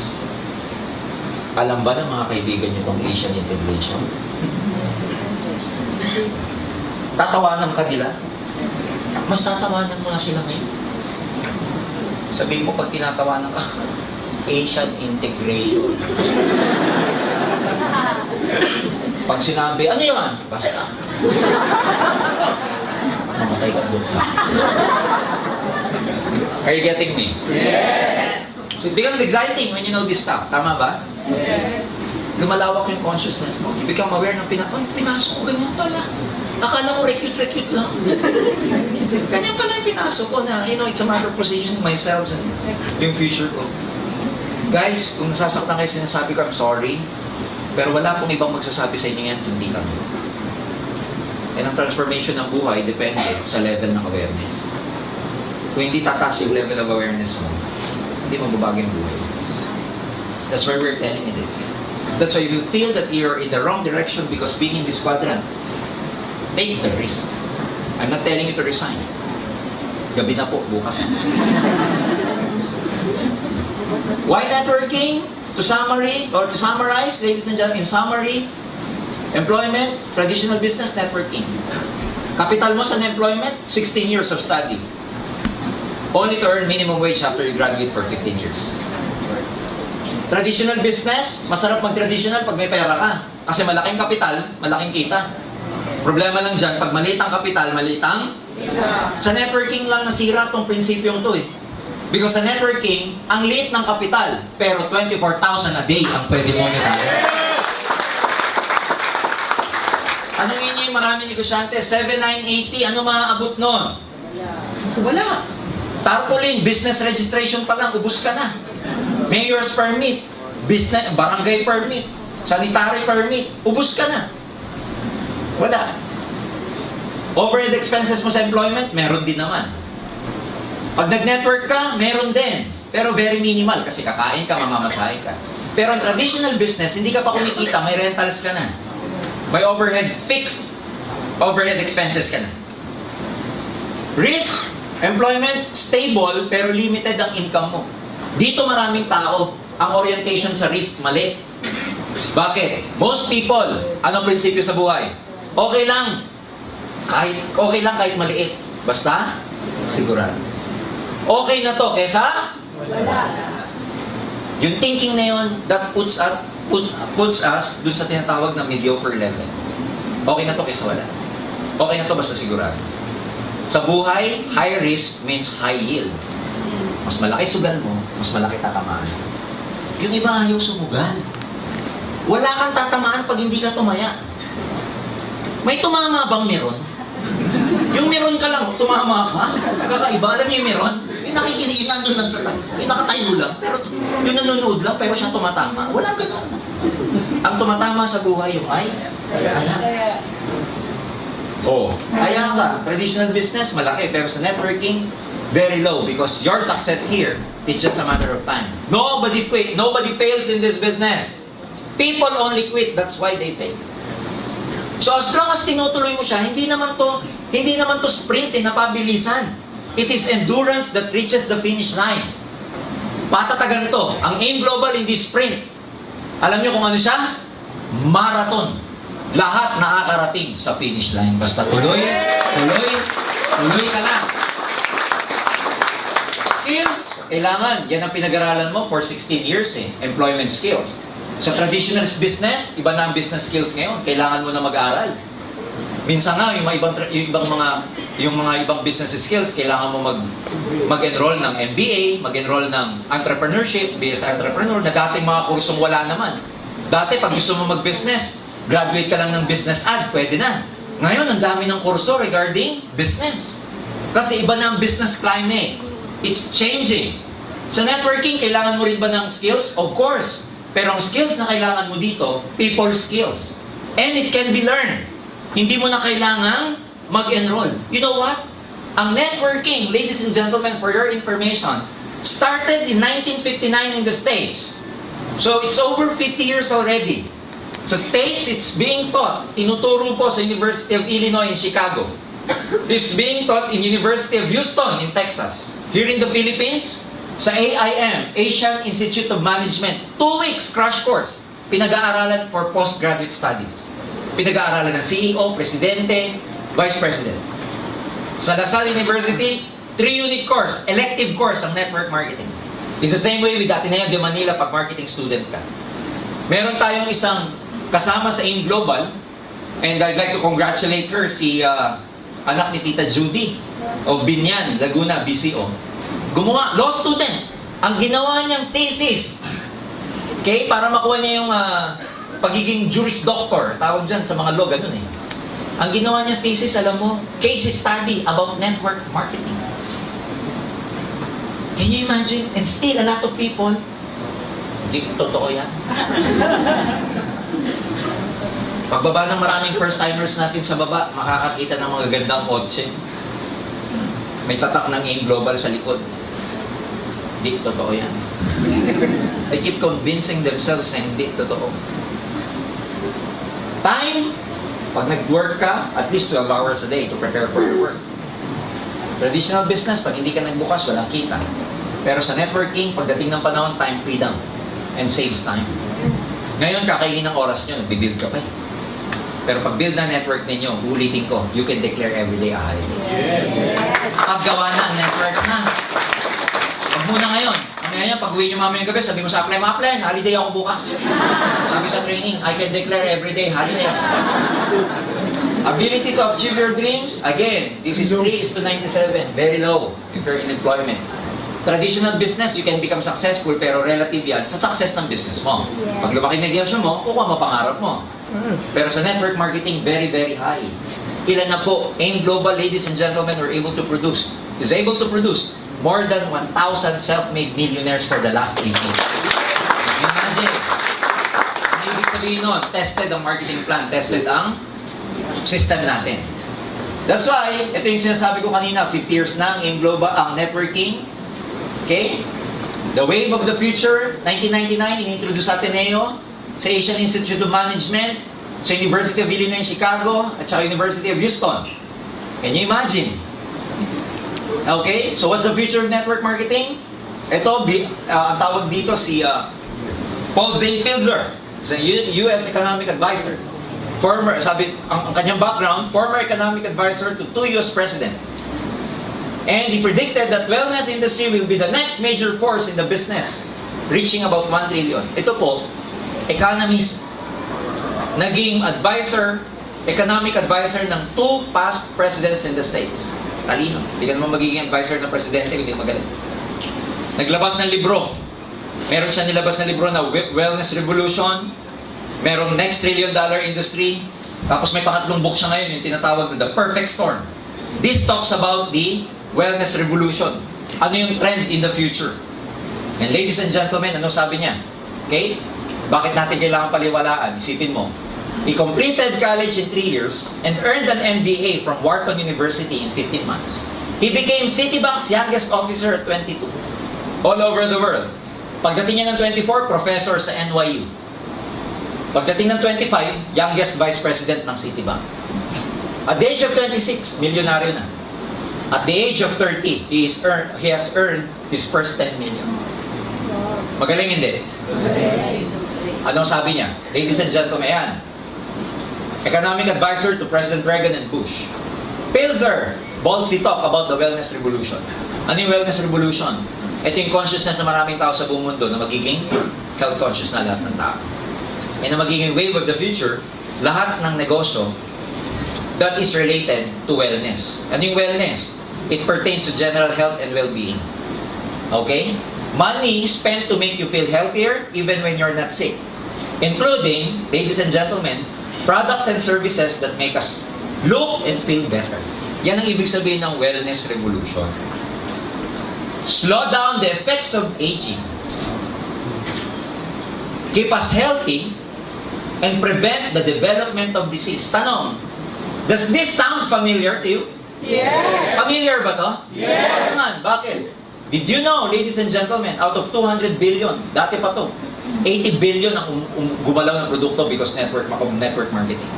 C: Alam ba ng mga kaibigan niyo itong Asian integration? Tatawanan ka nila? Mas tatawanan mo na sila ngayon. Sabihin mo pag tinatawanan ka, Asian integration. Pag sinabi, ano yun? Basta. Mamatay ka doon. Are you getting me?
B: Yes.
C: So it becomes exciting when you know this stuff. Tama ba?
B: Yes.
C: Lumalawak yung consciousness mo. You become aware ng pinasok ko, ganyan pala. Akala ko recute lang. Ganyan pala yung pinasok ko na, it's a matter of positioning myself and yung future ko. Guys, kung nasasaktan kayo sinasabi ko, I'm sorry. Pero wala pong ibang magsasabi sa inyo yan, hindi kami. And ang transformation ng buhay depende sa level ng awareness. Kung hindi tataas yung level of awareness mo, hindi magbabago yung buhay. That's why we're telling you this. That's why if you feel that you're in the wrong direction because being in this quadrant, take the risk. I'm not telling you to resign. Gabi na po, bukas. Why networking? To summarize, ladies and gentlemen, in summary, employment, traditional business, networking. Capital mo sa employment, 16 years of study. Only to earn minimum wage after you graduate for 15 years. Traditional business, masarap mag-traditional pag may pera ka. Kasi malaking kapital, malaking kita. Problema lang dyan, pag maliit ang kapital, maliit ang sa networking lang nasira tong prinsipyong to eh. Because sa networking, ang liit ng kapital, pero 24,000 a day ang pwede mo nitali. Anong inyo yung maraming negosyante? 7,980, ano maaabot nun? Wala. Tarpaulin, business registration pa lang, ubus ka na. Mayor's permit, business, barangay permit, sanitary permit, ubus ka na. Wala. Overhead expenses mo sa employment, meron din naman. Pag nag-network ka, meron din. Pero very minimal kasi kakain ka, mamamasahe ka. Pero ang traditional business, hindi ka pa kumikita, may rentals ka na. May fixed overhead expenses ka na. Risk, employment, stable, pero limited ang income mo. Dito maraming tao, ang orientation sa risk, mali. Bakit? Most people, anong prinsipyo sa buhay? Okay lang kahit maliit. Basta, sigurado. Okay na to, kesa?
B: Wala.
C: Yung thinking na yun, that puts us dun sa tinatawag na mediocre level. Okay na to, kesa wala. Okay na to, basta sigurado. Sa buhay, high risk means high yield. Mas malaki sugal mo, mas malaki tatamaan. Yung iba ayaw sumugal. Wala kang tatamaan pag hindi ka tumaya. May tumama bang meron? Yung meron ka lang, tumama ka. Kakaiba, alam niyo yung meron? Yung nakikinig, yung nandun lang sa yung nakatayo lang, pero yung nanonood lang, pero siya tumatama. Walang ganun. Ang tumatama sa buhay yung ay, ayan. Oh, kaya ka, traditional business, malaki, pero sa networking, very low because your success here is just a matter of time. Nobody quit, nobody fails in this business. People only quit, that's why they fail. So as long as tinutuloy mo siya, hindi naman to sprint na pabilisan. It is endurance that reaches the finish line. Patatagan to. Ang AIM Global hindi sprint. Alam niyo kung ano siya? Marathon. Lahat nakakarating sa finish line. Basta tuloy ka lang. Skills, kailangan. Yan ang pinag-aralan mo for 16 years employment skills. Sa traditional business, iba na ang business skills ngayon. Kailangan mo na mag-aral. Minsan nga, yung mga ibang business skills, kailangan mo mag-enroll ng MBA, mag-enroll ng entrepreneurship, BS entrepreneur, na dating mga kursong wala naman. Dati, pag gusto mo mag-business, graduate ka lang ng business ad, pwede na. Ngayon, ang dami ng kurso regarding business. Kasi iba na ang business climate. It's changing. Sa networking, kailangan mo rin ba ng skills? Of course. Pero ang skills na kailangan mo dito, people skills. And it can be learned. Hindi mo na kailangang mag-enroll. You know what? Ang networking, ladies and gentlemen, for your information, started in 1959 in the States. So it's over 50 years already. Sa States, it's being taught. Tinuturo po sa University of Illinois in Chicago. It's being taught in University of Houston in Texas. Here in the Philippines, sa AIM, Asian Institute of Management, 2 weeks crash course. Pinag-aaralan for postgraduate studies. Pinag-aaralan ng CEO, Presidente, Vice President. Sa LaSalle University, 3-unit course, elective course ang network marketing. It's the same way with Ateneo de Manila pag marketing student ka. Meron tayong isang kasama sa AIM Global, and I'd like to congratulate her, si anak ni Tita Judy of Binyan, Laguna, BCO. Gumawa, law student. Ang ginawa niyang thesis, okay, para makuha niya yung pagiging Juris Doctor, tawag dyan sa mga law, ganun eh. Ang ginawa niya thesis, alam mo, case study about network marketing. Can you imagine? And still, a lot of people, hindi totoo yan. Pagbaba ng maraming first-timers natin sa baba, makakakita ng mga gandang kotse. May tatak ng AIM Global sa likod. Hindi totoo yan. They keep convincing themselves na hindi totoo. Time, pag nag-work ka, at least 12 hours a day to prepare for your work. Traditional business, pag hindi ka nagbukas, walang kita. Pero sa networking, pagdating ng panahon, time freedom and saves time. Ngayon, kakainin ng oras nyo, nagbibuild ka pa eh. Pero pag build na network ninyo, ulitin ko, you can declare everyday a holiday.
B: Yes.
C: Paggawa na ang network na. Pag muna ngayon, ngayon, pag uwi nyo mamayang gabi, sabi mo sa apply, holiday ako bukas. Sabi sa training, I can declare everyday holiday. Ability to achieve your dreams, again, this is 3:97, very low if you're in employment. Traditional business, you can become successful, pero relative yan sa success ng business mo. Pag lumaki negosyo mo, kukuha mo pangarap mo. Pero sa network marketing, very, very high. Ilan na po, AIM Global, ladies and gentlemen, is able to produce more than 1,000 self-made millionaires for the last 8 years. Imagine. Ang ibig sabihin nun, tested ang marketing plan, tested ang system natin. That's why, ito yung sinasabi ko kanina, 50 years na ang AIM Global, ang networking. Okay? The Wave of the Future, 1999, in-introduce sa Ateneo, sa Asian Institute of Management, sa University of Illinois in Chicago, at sa University of Houston. Can you imagine? Okay? So what's the future of network marketing? Ito, ang tawag dito si Paul Zane Pilzer, US Economic Advisor. Ang kanyang background, former economic advisor to 2 US president. And he predicted that wellness industry will be the next major force in the business, reaching about 1 trillion. Ito po, economist, naging economic advisor ng 2 past presidents in the States. Talino. Hindi ka naman magiging advisor ng presidente, hindi magaling. Naglabas ng libro. Meron siya nilabas na libro na Wellness Revolution. Merong Next $1 Trillion Industry. Tapos may pangatlong book siya ngayon, yung tinatawag na The Perfect Storm. This talks about the wellness revolution. Ano yung trend in the future? And ladies and gentlemen, ano sabi niya? Okay? Bakit natin kailangan paliwalaan? Isipin mo. He completed college in 3 years and earned an MBA from Wharton University in 15 months. He became Citibank's youngest officer at 22. All over the world. Pagdating niya ng 24, professor sa NYU. Pagdating ng 25, youngest vice president ng Citibank. At the age of 26, milyonaryo na. At the age of 30, he has earned his first 10 million. Magaling hindi? Anong sabi niya? Ladies and gentlemen, yan. Economic advisor to President Reagan and Bush. Pilzer, ballsy talk about the wellness revolution. Ano yung wellness revolution? Ito yung consciousness ng maraming tao sa buong mundo na magiging health conscious na lahat ng tao. And na magiging wave of the future, lahat ng negosyo that is related to wellness. Ano yung wellness? It pertains to general health and well-being. Okay? Money spent to make you feel healthier even when you're not sick. Including, ladies and gentlemen, products and services that make us look and feel better. Yan ang ibig sabihin ng wellness revolution. Slow down the effects of aging. Keep us healthy and prevent the development of disease. Tanong, does this sound familiar to you?
B: Yes.
C: Familiar ba to?
B: Yes.
C: Naman, bakit? Did you know, ladies and gentlemen, out of 200 billion, dati pa to, 80 billion ang gumalaw ng produkto because network marketing.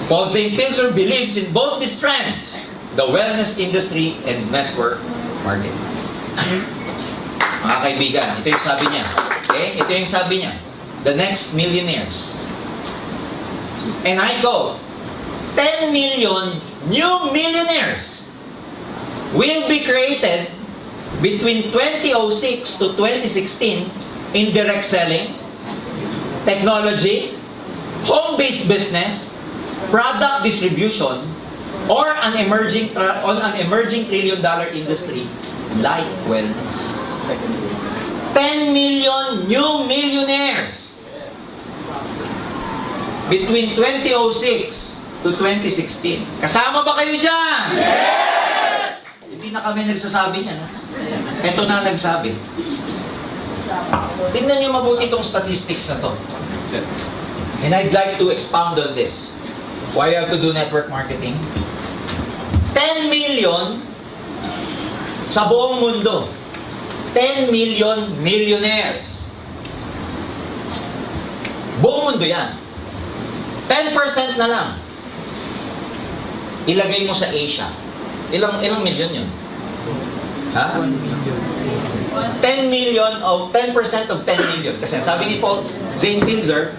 C: Paul St. Pilzer believes in both these trends, the wellness industry and network marketing. Mga kaibigan, ito yung sabi niya. Okay? Ito yung sabi niya. The next millionaires. And I quote, 10 million new millionaires will be created between 2006 to 2016 in direct selling, technology, home-based business, product distribution, or an emerging trillion-dollar industry like wellness. 10 million new millionaires between 2006 to 2016. Kasama ba kayo dyan?
B: Yes.
C: Hindi na kami nagsasabi niyan. Ito na nagsabi. Tingnan niyo mabuti itong statistics na to. And I'd like to expound on this. Why you have to do network marketing? 10 million sa buong mundo. 10 million millionaires. Buong mundo yan. 10% na lang. Ilagay mo sa Asia. Ilang million yun? Ha? 10 million of 10% of 10 million. Kasi sabi ni Paul St. Pilzer,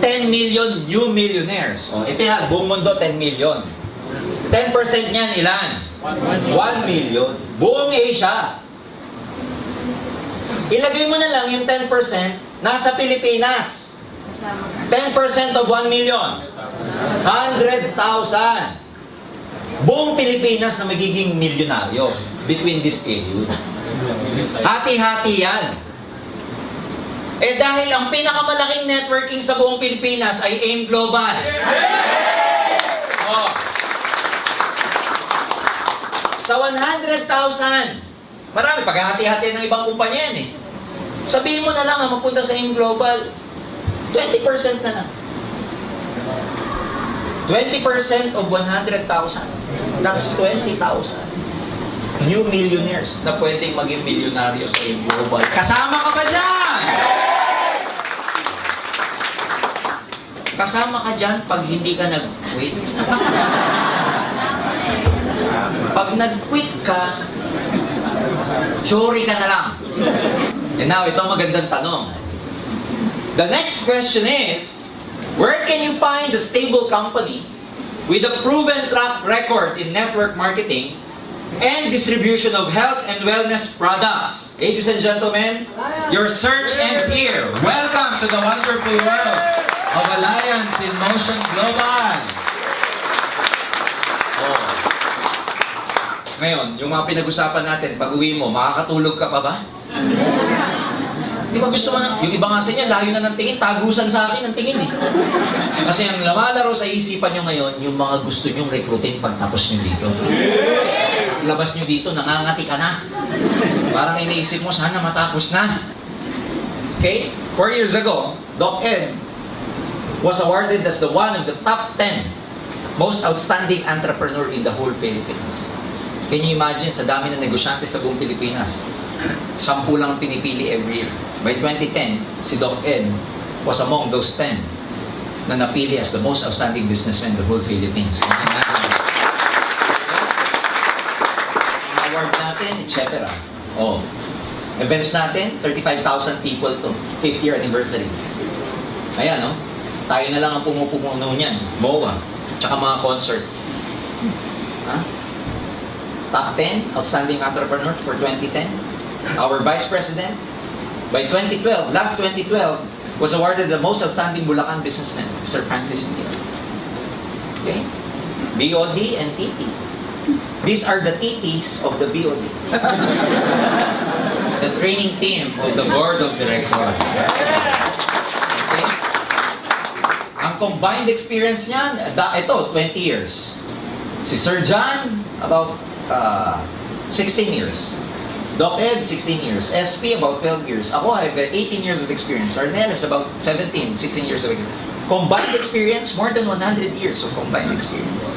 C: 10 million new millionaires. O, ito yan, buong mundo 10 million. 10% niyan ilan? 1 million. Buong Asia. Ilagay mo na lang yung 10% nasa Pilipinas. 10% of 1 million. 100,000. Buong Pilipinas na magiging milyonaryo between this period. Hati-hati yan. Eh dahil ang pinakamalaking networking sa buong Pilipinas ay AIM Global. Oh. Sa 100,000, marami, paghahati-hati ng ibang kumpanya yan eh. Sabihin mo na lang ang mapunta sa AIM Global, 20% na lang. 20% of 100,000. That's 20,000. New millionaires na pwedeng maging milyonaryo sa AIM Global. Kasama ka ba dyan? Kasama ka dyan pag hindi ka nag-quit. Pag nag-quit ka, chori ka na lang. And now, ito ang magandang tanong. The next question is, where can you find a stable company with a proven track record in network marketing and distribution of health and wellness products? Ladies and gentlemen, your search ends here. Welcome to the wonderful world of Alliance in Motion Global. Oh. Ngayon, yung mga pinag-usapan natin, pag uwi mo, makakatulog ka pa ba? Di ba gusto mo na? Yung iba nga sa inyo, layo na ng tingin, tagusan sa akin ang tingin eh. Kasi ang lumalaro sa isipan nyo ngayon, yung mga gusto nyong rekrutin pagtapos nyo dito. Labas nyo dito, nangangati ka na. Parang iniisip mo, sana matapos na. Okay? 4 years ago, Doc Ed was awarded as the one of the top 10 most outstanding entrepreneur in the whole Philippines. Can you imagine, sa dami ng negosyante sa buong Pilipinas, 10 lang ang pinipili every year. By 2010, si Doc Ed was among those 10 na napili as the most outstanding businessman in the whole Philippines. Can you imagine? Ang award natin, etc. Oh. Events natin, 35,000 people to. 5th year anniversary. Ayan, no? Tayo na lang ang pumupuno niyan. MOA. Tsaka mga concert. Ha? Top 10 outstanding entrepreneurs for 2010. Our Vice President, by 2012, last 2012, was awarded the most outstanding Bulacan businessman, Mr. Francis Miguel. Okay? BOD and TT. These are the TTs of the BOD. The training team of the Board of Directors. Okay? Ang combined experience niyan, ito, 20 years. Si Sir John, about 16 years. Doc Ed, 16 years. SP, about 12 years. Ako, I have 18 years of experience. Arnel is about 17, 16 years of experience. Combined experience, more than 100 years of combined experience.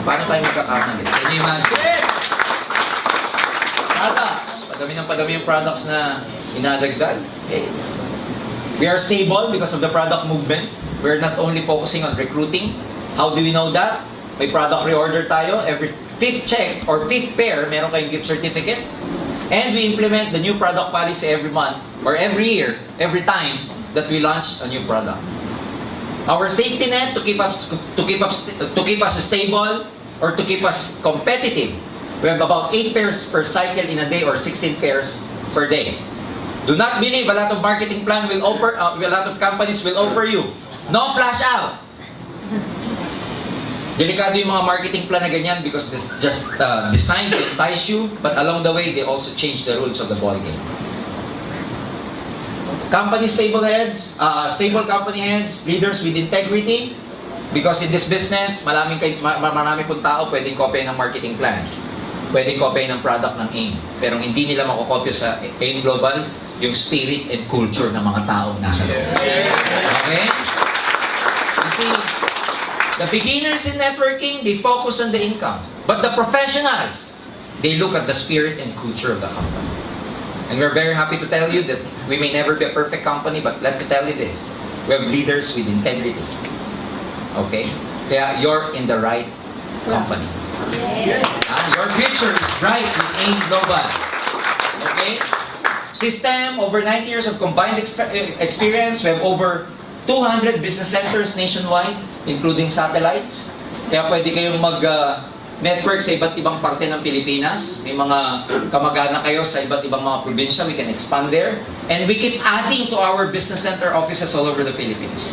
C: Paano tayo magkakamali? Can you imagine? Products. Padami yung products na inadagdag. Okay. We are stable because of the product movement. We are not only focusing on recruiting. How do we know that? May product reorder tayo. Every 5th check or 5th pair, meron kayong gift certificate. And we implement the new product policy every month or every year, every time that we launch a new product. Our safety net to keep us stable or to keep us competitive. We have about 8 pairs per cycle in a day or 16 pairs per day. Do not believe a lot of marketing plan will offer, a lot of companies will offer you. No flash out. Delikado yung mga marketing plan na ganyan because it's just designed to entice you, but along the way, they also change the rules of the ballgame. Company stable heads, stable company heads, leaders with integrity, because in this business, marami pong tao pwedeng kopya ng marketing plan. Pwedeng kopya ng product ng AIM. Pero hindi nila makokopya sa AIM Global yung spirit and culture ng mga tao nasa loob. Okay? You see, the beginners in networking, they focus on the income. But the professionals, they look at the spirit and culture of the company. And we're very happy to tell you that we may never be a perfect company, but let me tell you this. We have leaders with integrity. Okay? Kaya you're in the right company. Your future is bright with AIM Global. Okay? System, over 9 years of combined experience. We have over 200 business centers nationwide, including satellites. Kaya pwede kayong mag-network sa iba't ibang parte ng Pilipinas. May mga kamag-anak kayo sa iba't ibang mga probinsya. We can expand there. And we keep adding to our business center offices all over the Philippines.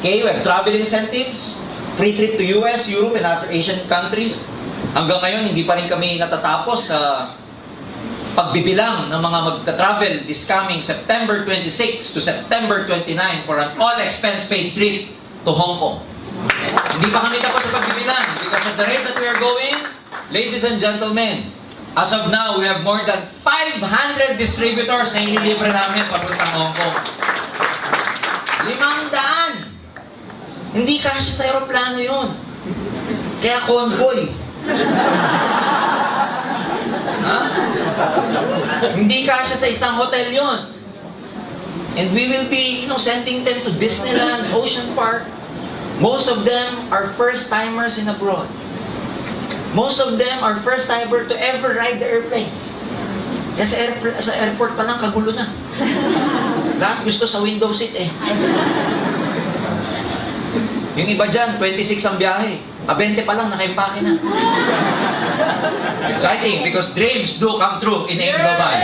C: Okay, we have travel incentives, free trip to US, Europe, and other Asian countries. Hanggang ngayon, hindi pa rin kami natatapos sa pagbibilang ng mga magta-travel this coming September 26 to September 29 for an all-expense-paid trip to Hong Kong. Hindi pa kami tapos sa pagbibilang because at the rate that we are going, ladies and gentlemen, as of now, we have more than 500 distributors na inilibre namin papuntang Hong Kong. 500! Hindi kasya sa aeroplano yun. Kaya convoy. Ha? Hindi kasya sa isang hotel yon. And we will be, sending them to Disneyland, Ocean Park. Most of them are first-timers in abroad. Most of them are first-timer to ever ride the airplane. Kaya sa airport pa lang, kagulo na. Lahat gusto sa window seat eh. Yung iba dyan, 26 ang biyahe. 20 pa lang, nakaimpake na. Exciting because dreams do come true in AIM Global.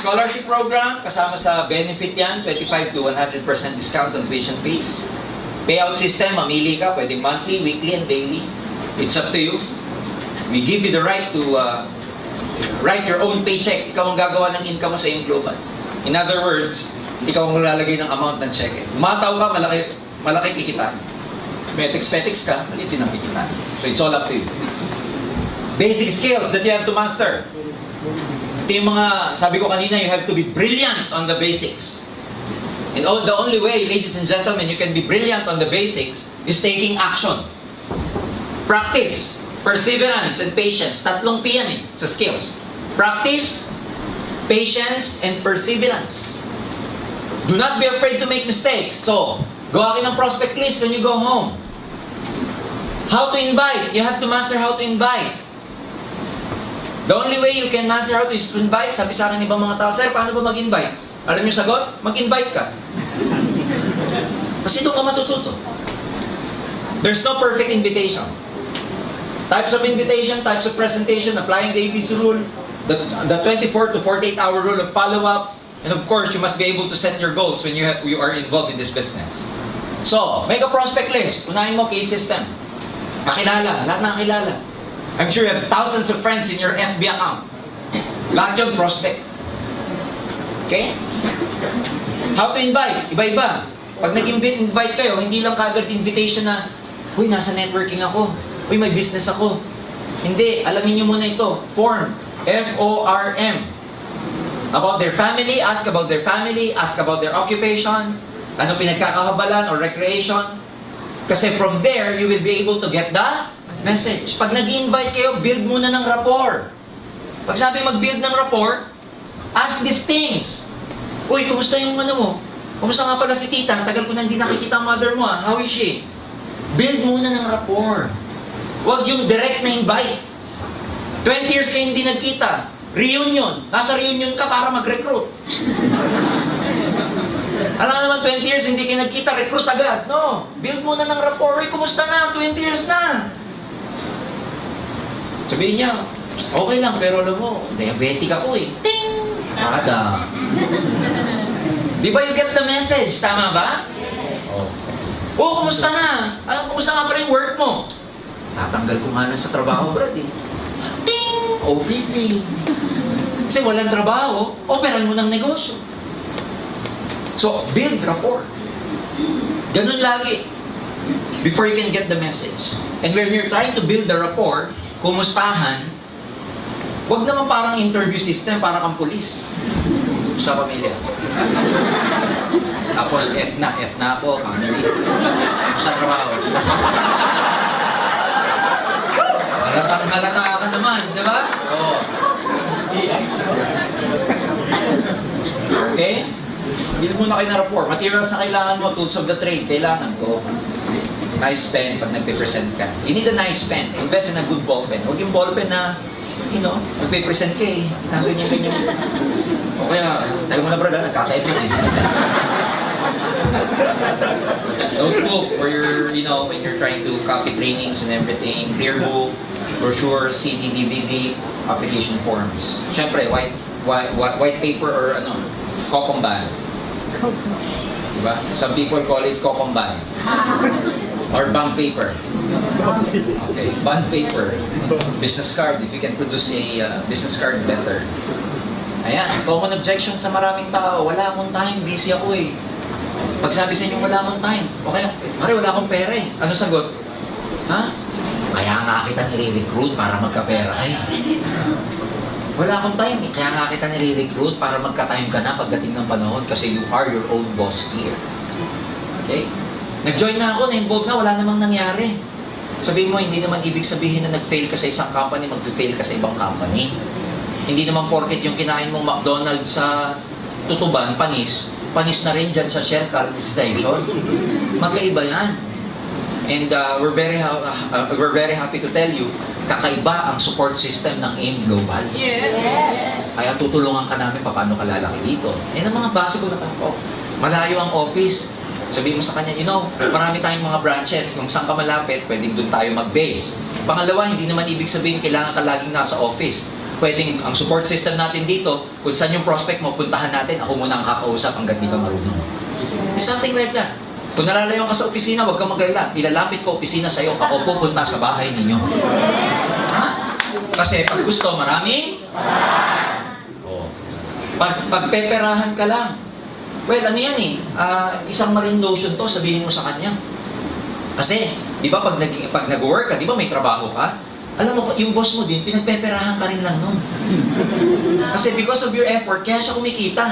C: Scholarship program, kasama sa benefit yan, 25 to 100% discount on tuition fees. Payout system, mamili ka, pwedeng monthly, weekly, and daily. It's up to you. We give you the right to Write your own paycheck. Ikaw ang gagawa ng income mo sa iyong global. In other words, ikaw ang lalagay ng amount ng check. Umataw ka, malaki kikitain. Petiks ka, maliit din ang kikitain. So it's all up to you. Basic skills that you have to master. Ito yung mga, sabi ko kanina, you have to be brilliant on the basics. And the only way, ladies and gentlemen, you can be brilliant on the basics is taking action. Practice, perseverance, and patience. Tatlong P yan sa skills. Practice, patience, and perseverance. Do not be afraid to make mistakes. So, gawa kayo ng prospect list when you go home. How to invite? You have to master how to invite. The only way you can master how to is to invite. Sabi sa akin ibang mga tao, sir, paano ba mag-invite? Alam niyo sagot? Mag-invite ka. Kasi doon ka matututo. There's no perfect invitation. Types of invitation, types of presentation, applying the ABC rule, the 24 to 48 hour rule of follow-up, and of course, you must be able to set your goals when you are involved in this business. So, make a prospect list. Unahin mo, case system. Kakilala, lahat nakakilala. I'm sure you have thousands of friends in your FB account. Lahat yun, prospect. Okay? How to invite? Iba-iba. Pag nag-invite kayo, hindi lang kagad invitation na, uy, nasa networking ako. Uy, may business ako. Hindi, alamin nyo muna ito. Form. F-O-R-M. About their family, ask about their family, ask about their occupation, ano pinagkakahabalan or recreation. Kasi from there, you will be able to get the message. Pag nag-invite kayo, build muna ng rapport. Pag sabi mag-build ng rapport, ask these things. Uy, kumusta yung ano mo? Kumusta nga pala si tita? Tagal ko na hindi nakikita ang mother mo. How is she? Build muna ng rapport. Huwag yung direct na invite. 20 years kayo hindi nagkita. Reunion. Nasa reunion ka para mag-recruit. Alam nga naman, 20 years hindi kayo nagkita, recruit agad. No. Build muna ng rapport. Uy, kumusta na? 20 years na. Sabihin niya, okay lang, pero alam mo, diabetic ako eh. Ting! Ada. Di ba you get the message? Tama ba? Oh, kumusta na? Kumusta nga pa rin work mo? Tatanggal ko nga na sa trabaho, Brad eh. Ting! OPP. Kasi walang trabaho, operan mo ng negosyo. So, build rapport. Ganun lagi. Before you can get the message. And when you're trying to build the rapport, kumustahan, wag naman parang interview system, parang kang pulis. Sa pamilya. Tapos, F na ako, Connery. Sa trabaho. Halata ka naman, di ba? Oo. Okay? Build muna kayo na rapport. Materials na kailangan mo, tools of the trade, kailangan ko. Nice pen pag nagpe-present ka. You need a nice pen. Invest in a good ball pen. Huwag yung ball pen na, nagpe-present ka eh. Ganyan. O kaya, tayo mo na brad, nagkakaip na eh. Notebook for your, when you're trying to copy trainings and everything. Clear book, brochure, CD, DVD, application forms. Siyempre, white paper or kokomban. Diba? Some people call it kokomban. Or bond paper. Okay, bond paper. Business card, if you can produce a business card, better. Ayan, common objection sa maraming tao, wala akong time, busy ako eh. Pag sabi sa inyo, wala akong time. Okay, pare, wala akong pera eh. Ano sagot? Ha? Kaya nga kita nire-recruit para magka-pera eh. Wala akong time eh. Kaya nga kita nire-recruit para magka-time ka na pagdating ng panahon kasi you are your own boss here. Okay? Nag-join na ako, na-involve na, wala namang nangyari. Sabihin mo, hindi naman ibig sabihin na nag-fail ka sa isang company, mag-fail ka sa ibang company. Hindi naman porket yung kinain mong McDonald's sa Tutuban, panis na rin dyan sa Shell Car Station. Magkaiba yan. And we're very happy to tell you, kakaiba ang support system ng AIM Global.
B: Yes.
C: Kaya tutulungan ka namin paano ka lalaki dito. Yan ang mga basic ko na ako. Malayo ang office. Sabihin mo sa kanya, marami tayong mga branches. Kung saan ka malapit, pwedeng doon tayo mag-base. Pangalawa, hindi naman ibig sabihin kailangan ka laging nasa office. Pwedeng ang support system natin dito, kung saan yung prospect mo, puntahan natin, ako muna ang kakausap hanggang di ka marunong. It's something like that. Kung nalalayo ka sa opisina, huwag kang mag-alala. Ilalapit ko opisina sa'yo, ako pupunta sa bahay ninyo. Ha? Kasi pag gusto, marami Oh. Pagpeperahan ka lang. Well, ano yan eh, isang marine lotion to, sabihin mo sa kanya. Kasi, di ba pag nag-work ka, di ba may trabaho ka? Alam mo, yung boss mo din, pinagpeperahan ka rin lang nun. Kasi because of your effort, kaya siya kumikita.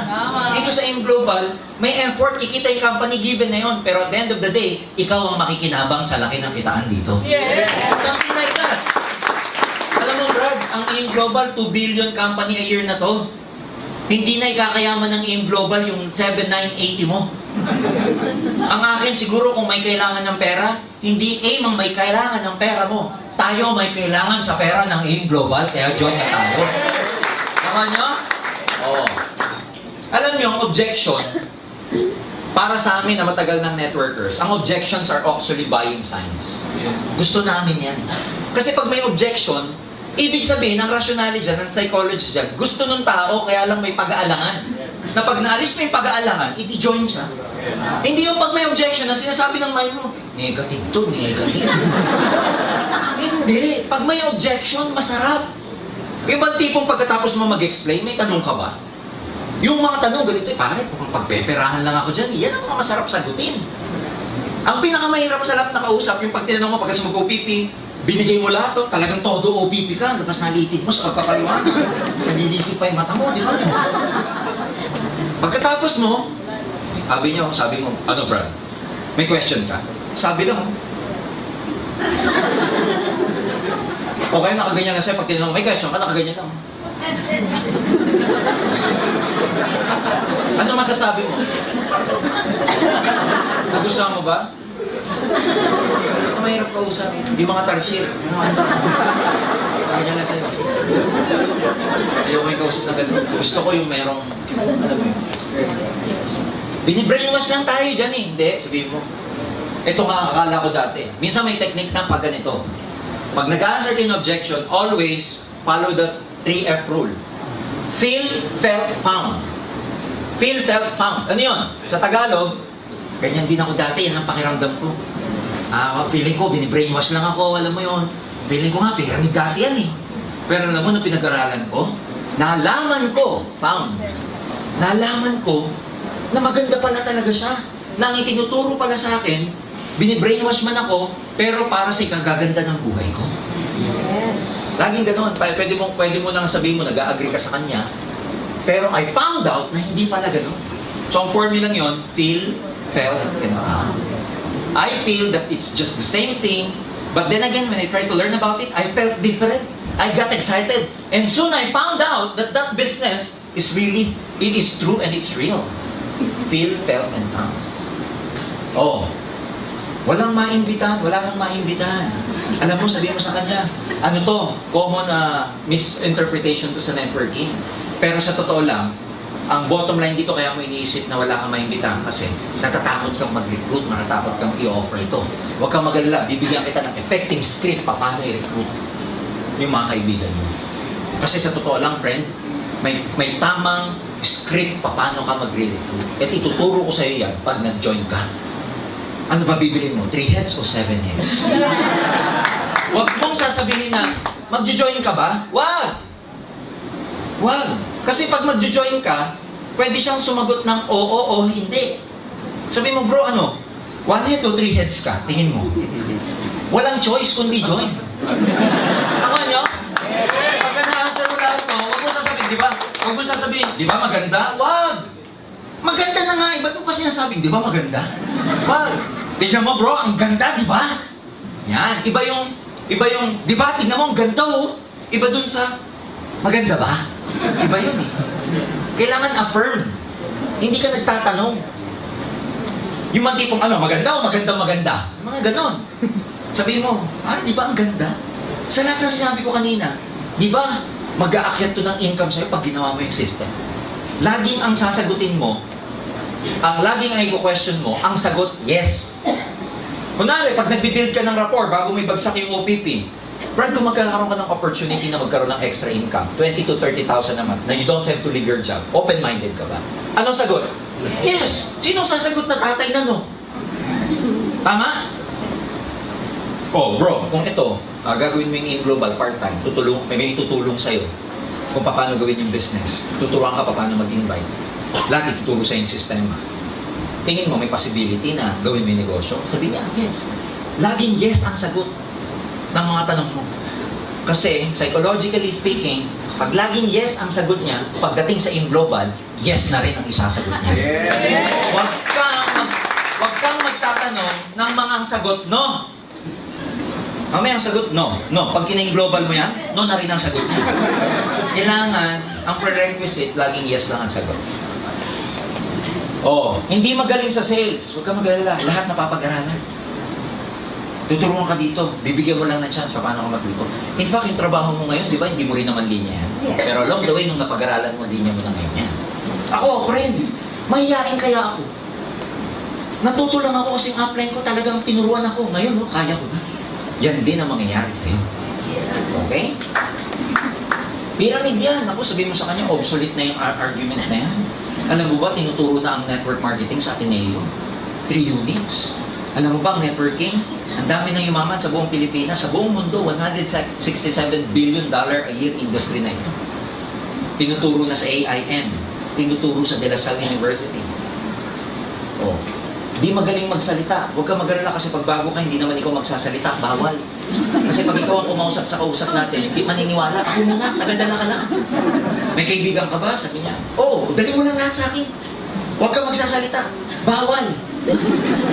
C: Dito sa AIM Global, may effort, kikita yung company given na yun. Pero at the end of the day, ikaw ang makikinabang sa laki ng kitaan dito. Something like that. Alam mo, Brad, ang AIM Global, 2 billion company a year na to. Hindi na ikakayaman ng AIM Global yung 7,980 mo. Ang akin, siguro kung may kailangan ng pera, hindi AIM ang may kailangan ng pera mo. Tayo may kailangan sa pera ng AIM Global, kaya join na tayo. Tama nyo? Oo. Alam nyo, ang objection, para sa amin na matagal ng networkers, ang objections are actually buying signs. Gusto namin yan. Kasi pag may objection, ibig sabihin, ang rationality dyan, ang psychology dyan, gusto ng tao, kaya lang may pag-aalangan. Na pag naalis mo yung pag-aalangan, i-join siya. Hindi yung pag may objection na sinasabi ng mind mo, negative to, negative. Hindi. Pag may objection, masarap. Yung bang tipong pagkatapos mo mag-explain, may tanong ka ba? Yung mga tanong, ganito, pare, kung pagpeperahan lang ako dyan, yan ang mga masarap sagutin. Ang pinakamahirap sa lahat na kausap, yung pag tinanong mo, pagkatapos mag-OPP, binigay mo lahat, oh, talagang todo OPP ka, tapos nalitid mo sa pagpapaliwanag. Nalilisip pa yung mata mo, di ba? Pagkatapos mo, sabi mo, ano Brad, may question ka? Sabi lang, okay, nakaganyan na sa'yo, pag tinanong, may question ka, nakaganyan lang. Ano masasabi mo? Nagustuhan mo ba? Mahirap kausap. Yung mga tarsier. Ganyan na sa'yo. Ayoko yung kausap na gano'n. Gusto ko yung merong, alam mo yun. Binibrainwash lang tayo dyan eh. Hindi, sabihin mo. Ito nga akala ko dati. Minsan may technique na pag ganito. Pag nag-answer in objection, always follow the 3F rule. Feel, felt, found. Feel, felt, found. Ano yun? Sa Tagalog, ganyan din ako dati. Yan ang pakiramdam ko. Feeling ko, binibrainwash lang ako, alam mo yun. Feeling ko nga, pyramid dati yan eh. Pero alam mo, nung pinag-aralan ko, nalaman ko, found, nalaman ko, na maganda pala talaga siya. Na ang itinuturo pala sa akin, binibrainwash man ako, pero para sa ikagaganda ng buhay ko. Yes. Laging ganoon. Pwede mo nang sabihin mo, nag-agree ka sa kanya, pero I found out na hindi pala ganoon. So ang formula lang yun, feel, felt, and found. I feel that it's just the same thing, but then again, when I tried to learn about it, I felt different. I got excited. And soon I found out that that business is really, it is true and it's real. Feel, felt, and found. Oh, walang maimbitahan, wala kang maimbitahan. Alam mo, sabihin mo sa kanya, ano to, common misinterpretation to sa networking. Pero sa totoo lang, ang bottom line dito, kaya mo iniisip na wala kang maimbitahan kasi natatakot kang mag-recruit, natatakot kang i-offer ito. Huwag kang mag-alala, bibigyan kita ng effective script paano i-recruit yung mga kaibigan mo. Kasi sa totoo lang, friend, may tamang script paano ka mag-recruit. At ituturo ko sa iyo yan pag nag-join ka. Ano ba bibilin mo? 3 heads o 7 heads? Huwag mong sasabihin na, mag-join ka ba? Wag! Wag! Kasi pag mag-join ka, pwede siyang sumagot ng oo o hindi. Sabi mo, bro, ano? 1 head o 3 heads ka? Tingin mo. Walang choice kundi join. Tama nyo? Pagka na-answer mo lahat to, huwag mo sasabihin, di ba? Huwag mo sasabihin, di ba maganda? Wag! Maganda na nga, ba't mo kasi nasabing, di ba maganda? Wag! Tingnan mo bro, ang ganda, di ba? Yan, iba yung, di ba, tingnan mo, ang ganda oh. Iba dun sa, maganda ba? Iba yun eh. Kailangan affirm. Hindi ka nagtatanong. Yung mga tipong, ano, maganda o maganda? Mga ganon. Sabihin mo, di ba ang ganda? Sa lahat ng sinabi ko kanina, di ba, mag-aakyat to ng income sa'yo pag ginawa mo yung system. Laging ang sasagutin mo, laging ang i-question mo, ang sagot, yes. Kunwari, pag nagbibuild ka ng rapport bago may bagsak yung OPP, Brad, kung magkakaroon ka ng opportunity na magkaroon ng extra income, 20 to 30,000 a month, na you don't have to leave your job, open-minded ka ba? Anong sagot? Yes! Sinong sasagot na tatay na no? Tama? Oh, bro, kung ito, gagawin mo yung in global part-time, may itutulong sa'yo. kung paano gawin yung business. Tuturuan ka paano mag-invite. Lahat ituturo sa yung sistema. Tingin mo may possibility na gawin mo yung negosyo? Sabi niya, yes. Laging yes ang sagot ng mga tanong mo. Kasi, psychologically speaking, pag laging yes ang sagot niya, pagdating sa in-global, yes na rin ang isasagot niya. Huwag kang magtatanong ng mga ang sagot, no. Mamaya ang sagot, no. No. Pag kina-global mo yan, no na rin ang sagot niya. Kailangan, ang prerequisite, laging yes lang ang sagot. Oh, hindi magaling sa sales. Huwag kang mag-alala. Lahat napapag-aralan. Tuturuan ka dito. Bibigyan mo lang ng chance paano ka matuto. In fact, yung trabaho mo ngayon, di ba, hindi mo rin naman linya yan. Pero along the way, nung napag-aralan mo, linya mo na ngayon yan. Ako, friend, mahihain kaya ako. Natuto lang ako kasing upline ko, talagang tinuruan ako. Ngayon, no, kaya ko na. Yan din ang mangyayari sa'yo. Okay? Pyramid yan. Ako, sabihin mo sa kanya, obsolete na yung argument na yan. Alam mo ba, tinuturo na ang network marketing sa Ateneo? 3 units. Alam mo ba, ang networking? Ang dami ng yumaman sa buong Pilipinas, sa buong mundo, $167 billion a year industry na ito. Tinuturo na sa AIM. Tinuturo sa De La Salle University. Oh. Di magaling magsalita. Huwag ka mag-alala kasi pag bago ka, hindi naman ikaw magsasalita. Bawal. Kasi pag ikaw ang kumausap sa kausap natin, hindi maniniwala. Ako na nga, tagadala ka na. May kaibigan ka ba? Sabi niya, oo, dali mo lang lahat sa akin. Huwag ka magsasalita. Bawal.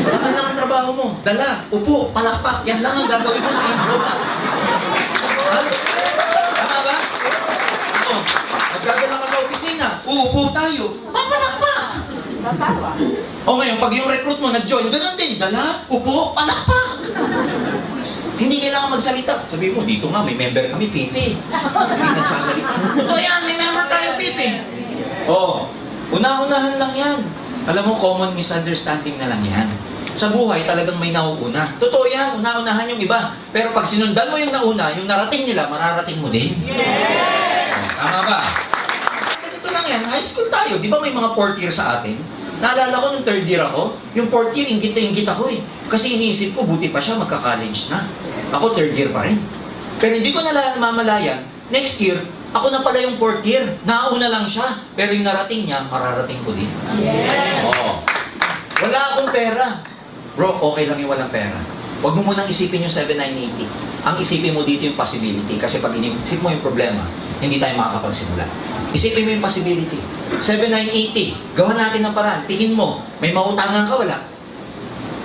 C: Laman lang ang trabaho mo. Dala, upo, palakpak. Yan lang ang gagawin mo sa iyong global. Ha? Tama ba? Ako, magdadala ka sa opisina. Uupo tayo. Papalakpak. O ngayon, pag yung recruit mo nag-join, ganun din. Dala, upo, palakpak. Hindi kailangan magsalita. Sabi mo, dito nga, may member kami, Pipi. Hindi nagsasalita. Totoo yan, may member tayo, Pipi. Oo. Una-unahan lang yan. Alam mo, common misunderstanding na lang yan. Sa buhay, talagang may nauuna. Totoo yan, una-unahan yung iba. Pero pag sinundan mo yung nauna, yung narating nila, mararating mo din. Tama ba? Ganito lang yan, high school tayo. Di ba may mga fourth year sa atin? Naalala ko nung third year ako, yung fourth year, ingit na ingit ako eh. Kasi iniisip ko, buti pa siya, magka-college na. Ako third year pa rin. Pero hindi ko namamalayan, next year, ako na pala yung fourth year. Nauna lang siya. Pero yung narating niya, mararating ko din.
B: Yes!
C: Oo. Wala akong pera. Bro, okay lang yung walang pera. Huwag mo munang isipin yung 7980. Ang isipin mo dito yung possibility. Kasi pag inisip mo yung problema, hindi tayo makakapagsimula. Isipin mo yung possibility. 7980. Gawa natin ng paraan. Tingin mo, may mautangan ka, wala.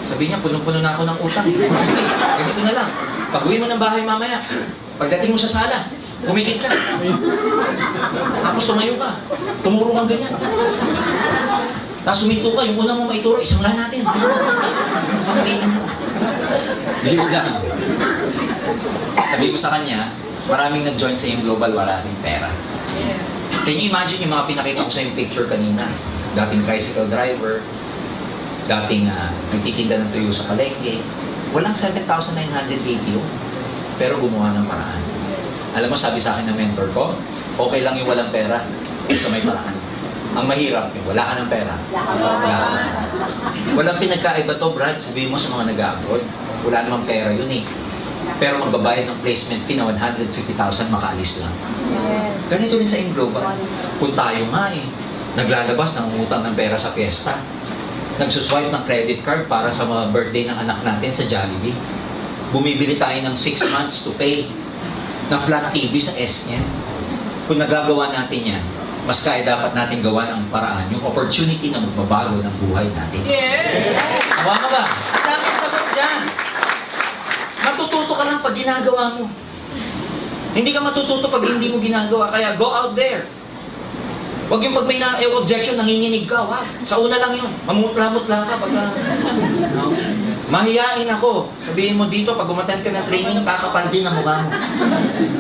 C: Sabi niya, punong-puno na ako ng utang. Sige, ganito na lang. Pag-uwi mo ng bahay mamaya, pagdating mo sa sala, umikit ka. Tapos tumayo ka. Tumuro kang ganyan. Tapos suminto ka, yung una mo maituro, isang lahat natin. Makakainin mo. Bigyan lang. Sabi ko sa kanya, maraming nag-join sa yung global, wala rin pera. Can you imagine yung mga pinakita ko sa yung picture kanina? Dating tricycle driver, dating nagtitinda ng tuyo sa palengke. Walang 7,980 yun. Pero gumawa ng paraan. Alam mo, sabi sa akin ng mentor ko, okay lang yung walang pera, isa may paraan. Ang mahirap yung wala ka ng pera. Walang pinagkaiba to, Brad. Sabihin mo sa mga nag-abroad, wala namang pera yun eh. Pero magbabayad ng placement fee na 150,000, makaalis lang. Ganito rin sa in-global. Kung tayo nga eh, naglalabas ng utang ng pera sa piyesta, nagsuswipe ng credit card para sa mga birthday ng anak natin sa Jollibee, bumibili tayo ng 6 months to pay na flat TV sa SN. Kung nagagawa natin yan, mas kaya dapat natin gawa ng paraan, yung opportunity na magbabago ng buhay natin. Hawa ka ba? Ang daming sagot dyan. Matututo ka lang pag ginagawa mo. Hindi ka matututo pag hindi mo ginagawa. Kaya go out there. Huwag yung pag may objection, nanginginig ka. Wag. Sa una lang yun. Mamutla-mutla ka pag... No? Mahiyain ako. Sabihin mo dito, pag umattend ka ng training, kakapal din ang mukha mo.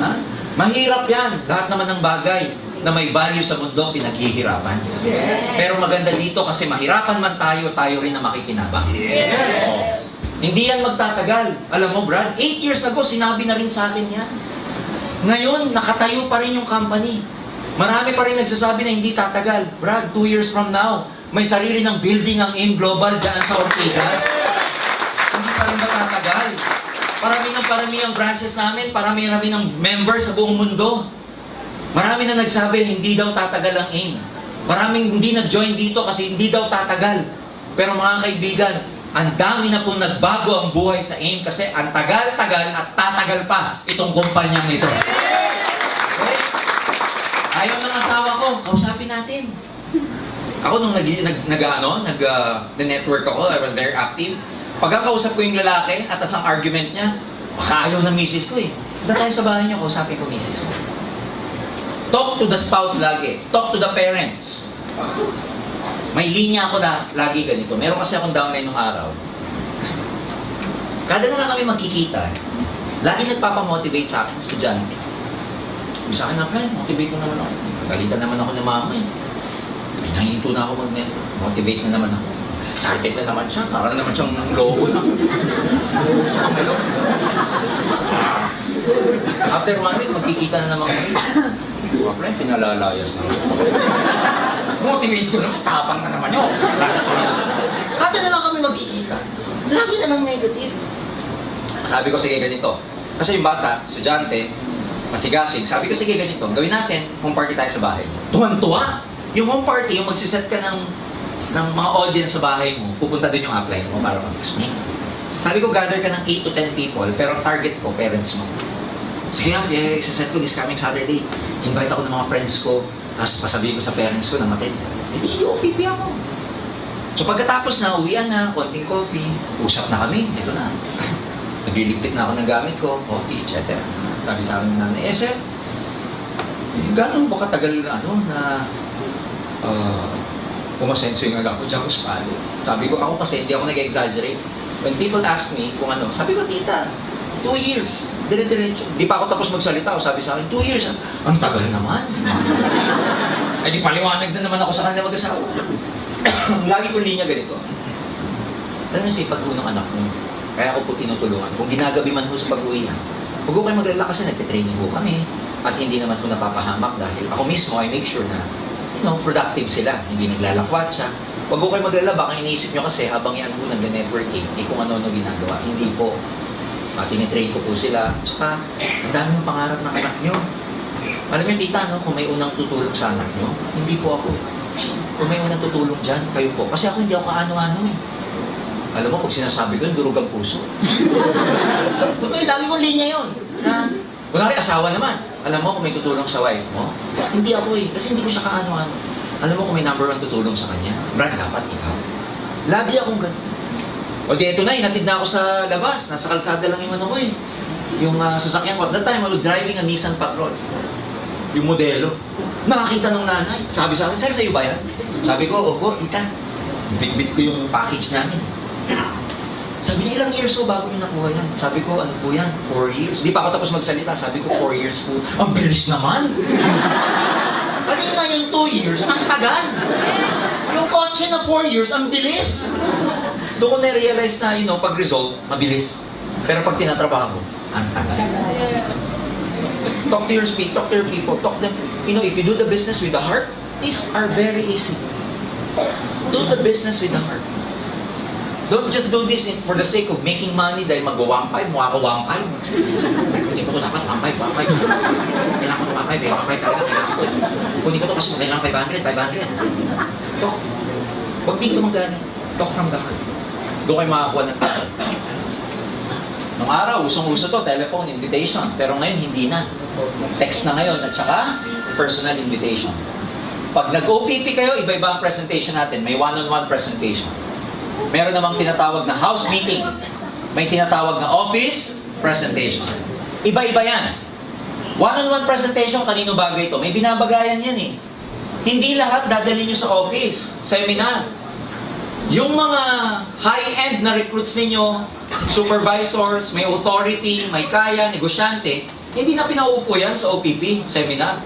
C: Ha? Mahirap yan. Lahat naman ng bagay na may value sa mundo, pinaghihirapan. Pero maganda dito kasi mahirapan man tayo, tayo rin na makikinabang. Oh. Hindi yan magtatagal. Alam mo, Brad, 8 years ago, sinabi na rin sa akin yan. Ngayon, nakatayo pa rin yung company. Marami pa rin nagsasabi na hindi tatagal. Brad, 2 years from now, may sarili ng building ang AIM Global dyan sa Ortigas. Hindi pa rin matatagal. Parami ang branches namin, parami ng members sa buong mundo. Marami na nagsabi, hindi daw tatagal ang AIM. Maraming hindi nag-join dito kasi hindi daw tatagal. Pero mga kaibigan, ang dami na pong nagbago ang buhay sa AIM kasi ang tagal-tagal at tatagal pa itong kumpanyang ito. Okay? Ayaw ng asawa ko, kausapin natin. Ako nung nag-network ako, I was very active. Pagkakausap ko yung lalaki at ang argument niya, baka ayaw ng misis ko eh. Punta tayo sa bahay niyo, kausapin ko misis ko. Talk to the spouse lagi. Talk to the parents. May linya ako na lagi ganito. Meron kasi akong downline nung araw. Kada na lang kami magkikita, lagi nagpapamotivate sa akin, estudyante. Sabi sa akin, motivate ko naman ako. Galitan naman ako ng mama eh. May nahinto na ako mag-network. Motivate na naman ako. Excited na naman siya. Parang naman siyang logo na. Gusto kang melo. After 1 week, magkikita na naman kami. Friend, pinalalayas na. Motivate ko naman, tapang na naman yun. Kada na lang kami magkikita. Lagi na lang negative. Sabi ko, sige ganito. Kasi yung bata, estudyante, masigasig. Sabi ko, sige ganito. Gawin natin, home party tayo sa bahay. Tuwan-tuwa. Yung home party, yung magsiset ka ng mga audience sa bahay mo, pupunta din yung upline mo para mag-explain. Sabi ko, gather ka ng 8 to 10 people, pero target ko, parents mo. Sige, isa-set ko this coming Saturday. Invite ako ng mga friends ko, tapos pasabihin ko sa parents ko na matid. Hindi, OPP ako. So pagkatapos na, uwian na, konting coffee, usap na kami, ito na. Nagliligpit na ako ng gamit ko, coffee, etc. Sabi sa akin ng nanay, sir, gano'n ba katagal na umasenso yung anak ko dyan ko sa palo. Sabi ko, ako kasi hindi ako nag-exaggerate. When people ask me kung ano, sabi ko, tita, 2 years. Dire-diretso. Di pa ako tapos magsalita. Sabi sa akin, 2 years. Ang tagal naman. Ay di paliwanag na naman ako sa kanila mag-asawa. Lagi ko linya ganito. Alam mo sa ipag-unang anak mo. Kaya ako po tinutulungan. Kung ginagabi man ho sa pag-uwi yan, huwag ko kayo maglala kasi nagtitraining ho kami. At hindi naman ko napapahamak dahil ako mismo I make sure na productive sila. Hindi naglalakwat siya. Huwag ko kayo maglala. Baka iniisip nyo kasi habang yan po nag-networking, kung ano-ano ginagawa. Hindi po. Tinitrain ko po sila. Tsaka, ang daming pangarap ng anak nyo. Alam nyo, tita, kung may unang tutulong sa anak nyo, hindi po ako. Kung may unang tutulong dyan, kayo po. Kasi ako hindi ako kaano-ano eh. Alam mo, pag sinasabi ko, durog ang puso. Totoo, lagi kong linya yun. Kunwari, asawa naman. Alam mo, kung may tutulong sa wife mo, hindi ako eh. Kasi hindi ko siya kaano-ano. Alam mo, kung may number 1 tutulong sa kanya, Brad, dapat ikaw. Lagi akong ganun. O di, ito na, inatid na ako sa labas. Nasa kalsada lang yung ano ko eh. Yung sasakyan ko. At that time, I was driving a Nissan Patrol. Yung modelo. Nakakita ng nanay. Sabi sa akin, sir, sa'yo ba yan? Sabi ko, opo, tita. Bit-bit ko yung package namin. Sabi niya, ilang years ko bago yung nakuha yan? Sabi ko, ano po yan? 4 years. Di pa ako tapos magsalita. Sabi ko, 4 years po. Ang bilis naman! Kanina yung 2 years, ang tagal! Yung kotse na 4 years, ang bilis! Doon ko na-realize na, pag-result, mabilis. Pero pag tinatrabaho, ang tagal. Talk to your speed, talk to your people, talk them. If you do the business with the heart, these are very easy. Do the business with the heart. Don't just do this for the sake of making money dahil mag-1.5, mukha ko 1.5. Kunin ko ito dapat, 1.5. Kailangan ko ito 1.5 talaga, kailangan ko. Kunin ko ito kasi kailangan 500. Talk. Huwag dito magaling. Talk from the heart. Doon kayo makakuha ng tao. Nung araw, usong-uso to, telephone invitation. Pero ngayon, hindi na. Text na ngayon at saka personal invitation. Pag nag-OPP kayo, iba-iba ang presentation natin. May one-on-one presentation. Meron namang tinatawag na house meeting. May tinatawag na office presentation. Iba-iba yan. One-on-one presentation, kanino bagay ito? May binabagayan yan eh. Hindi lahat dadalhin nyo sa office, seminar. Yung mga high-end na recruits ninyo, supervisors, may authority, may kaya, negosyante, hindi na pinaupo yan sa OPP, seminar.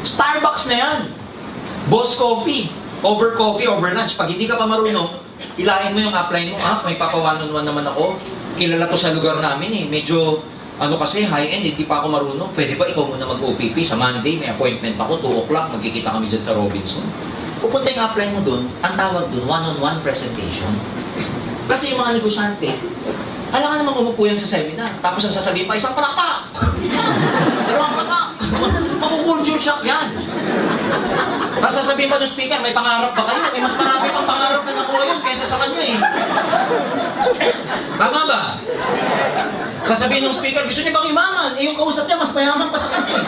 C: Starbucks na yan. Boss coffee, over lunch. Pag hindi ka pa marunong, ilahin mo yung upline mo, may papa-one-on-one naman ako. Kilala to sa lugar namin eh. Medyo, kasi high-end, hindi pa ako marunong. Pwede ba ikaw muna mag-OPP? Sa Monday, may appointment ako, 2 o'clock, magkikita kami dyan sa Robinson. Pupunta yung upline mo dun, ang tawag dun, one-on-one presentation. Kasi yung mga negosyante, alam ka naman umupo yan sa seminar. Tapos ang sasabihin pa, isang palakpak! Dalawang palakpak! Makukulture shock yan. Tapos sasabihin mo ng speaker, may pangarap ba kayo? May mas marami pang pangarap na nakuha yun kaysa sa kanya eh. Tama ba? Sasabihin ng speaker, gusto niya bang imaman? Eh yung kausap niya, mas mayaman pa sa kanya eh.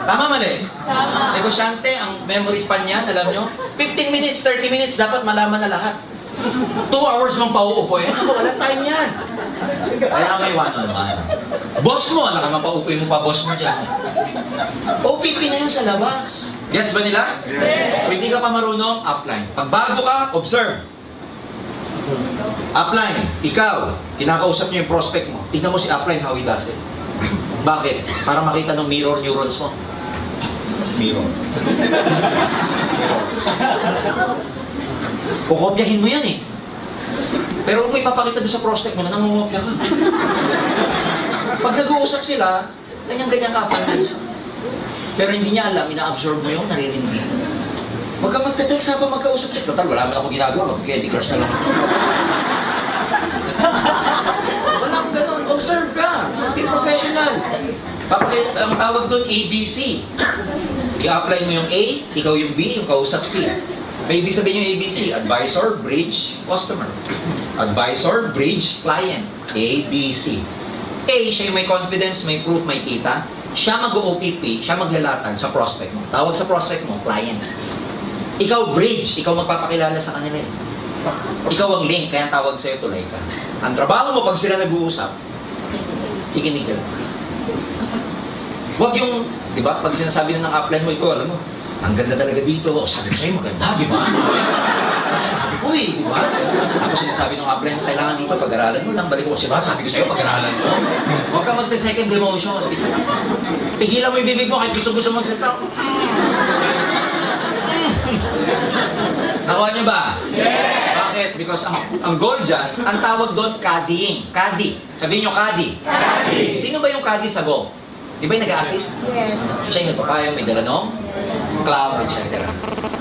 C: Tama mali?
B: Tama.
C: Negosyante, ang memory span niyan, alam nyo? 15 minutes, 30 minutes, dapat malaman na lahat. 2 hours mong pauupo eh. Ako, walang time yan. Kaya may one-on-one. Boss mo, alam naman pauupoy mo pa boss mo dyan. OPP na yun sa labas. Gets ba nila?
B: Yes.
C: Kung hindi ka pa marunong, upline. Pag bago ka, observe. Upline, ikaw, kinakausap niyo yung prospect mo. Tignan mo si upline how he does it. Bakit? Para makita ng mirror neurons mo. Mirror. Kukopyahin mo yan eh. Pero kung ipapakita doon sa prospect mo na nangungopya ka. Pag nag-uusap sila, ganyan-ganyan ka foundation. Pero hindi niya alam, ina-absorb mo yung naririnig niya. Huwag ka magte-text habang magkausap siya. Total, wala man ako ginagawa, mag-candy crush na lang. Walang ganun, observe ka. Be professional. Ang tawag doon, ABC. I-apply mo yung A, ikaw yung B, yung kausap C. May ibig sabihin yung ABC, advisor, bridge, customer. Advisor, bridge, client. A, B, C. A, siya yung may confidence, may proof, may kita. Siya mag-OPP, siya maglalatag sa prospect mo. Tawag sa prospect mo, client. Ikaw bridge, ikaw magpapakilala sa kanila. Ikaw ang link, kaya tawag sa'yo tulay ka. Ang trabaho mo pag sila nag-uusap, kikinig ka. Huwag yung, di ba, pag sinasabi na ng upline mo, ito, alam mo, ang ganda talaga dito. O, sabi ko sa'yo, maganda, di ba? Sabi ko eh, di ba? Tapos sinasabi ng upline, kailangan dito, pag-aralan mo lang. Balik ko, sabi ko sa'yo, pag-aralan mo. Huwag ka magsa-second demotion. Pigilan mo yung bibig mo, kahit gusto-gusto magsalita. Nakuha niyo ba? Yes! Bakit? Because ang goal dyan, ang tawag doon, caddying. Caddy. Sabihin niyo, caddy.
B: Caddy.
C: Sino ba yung caddy sa golf? Di ba yung nag-assist?
B: Yes.
C: Siya yung nagpapayo, may dala nung cloud, etc.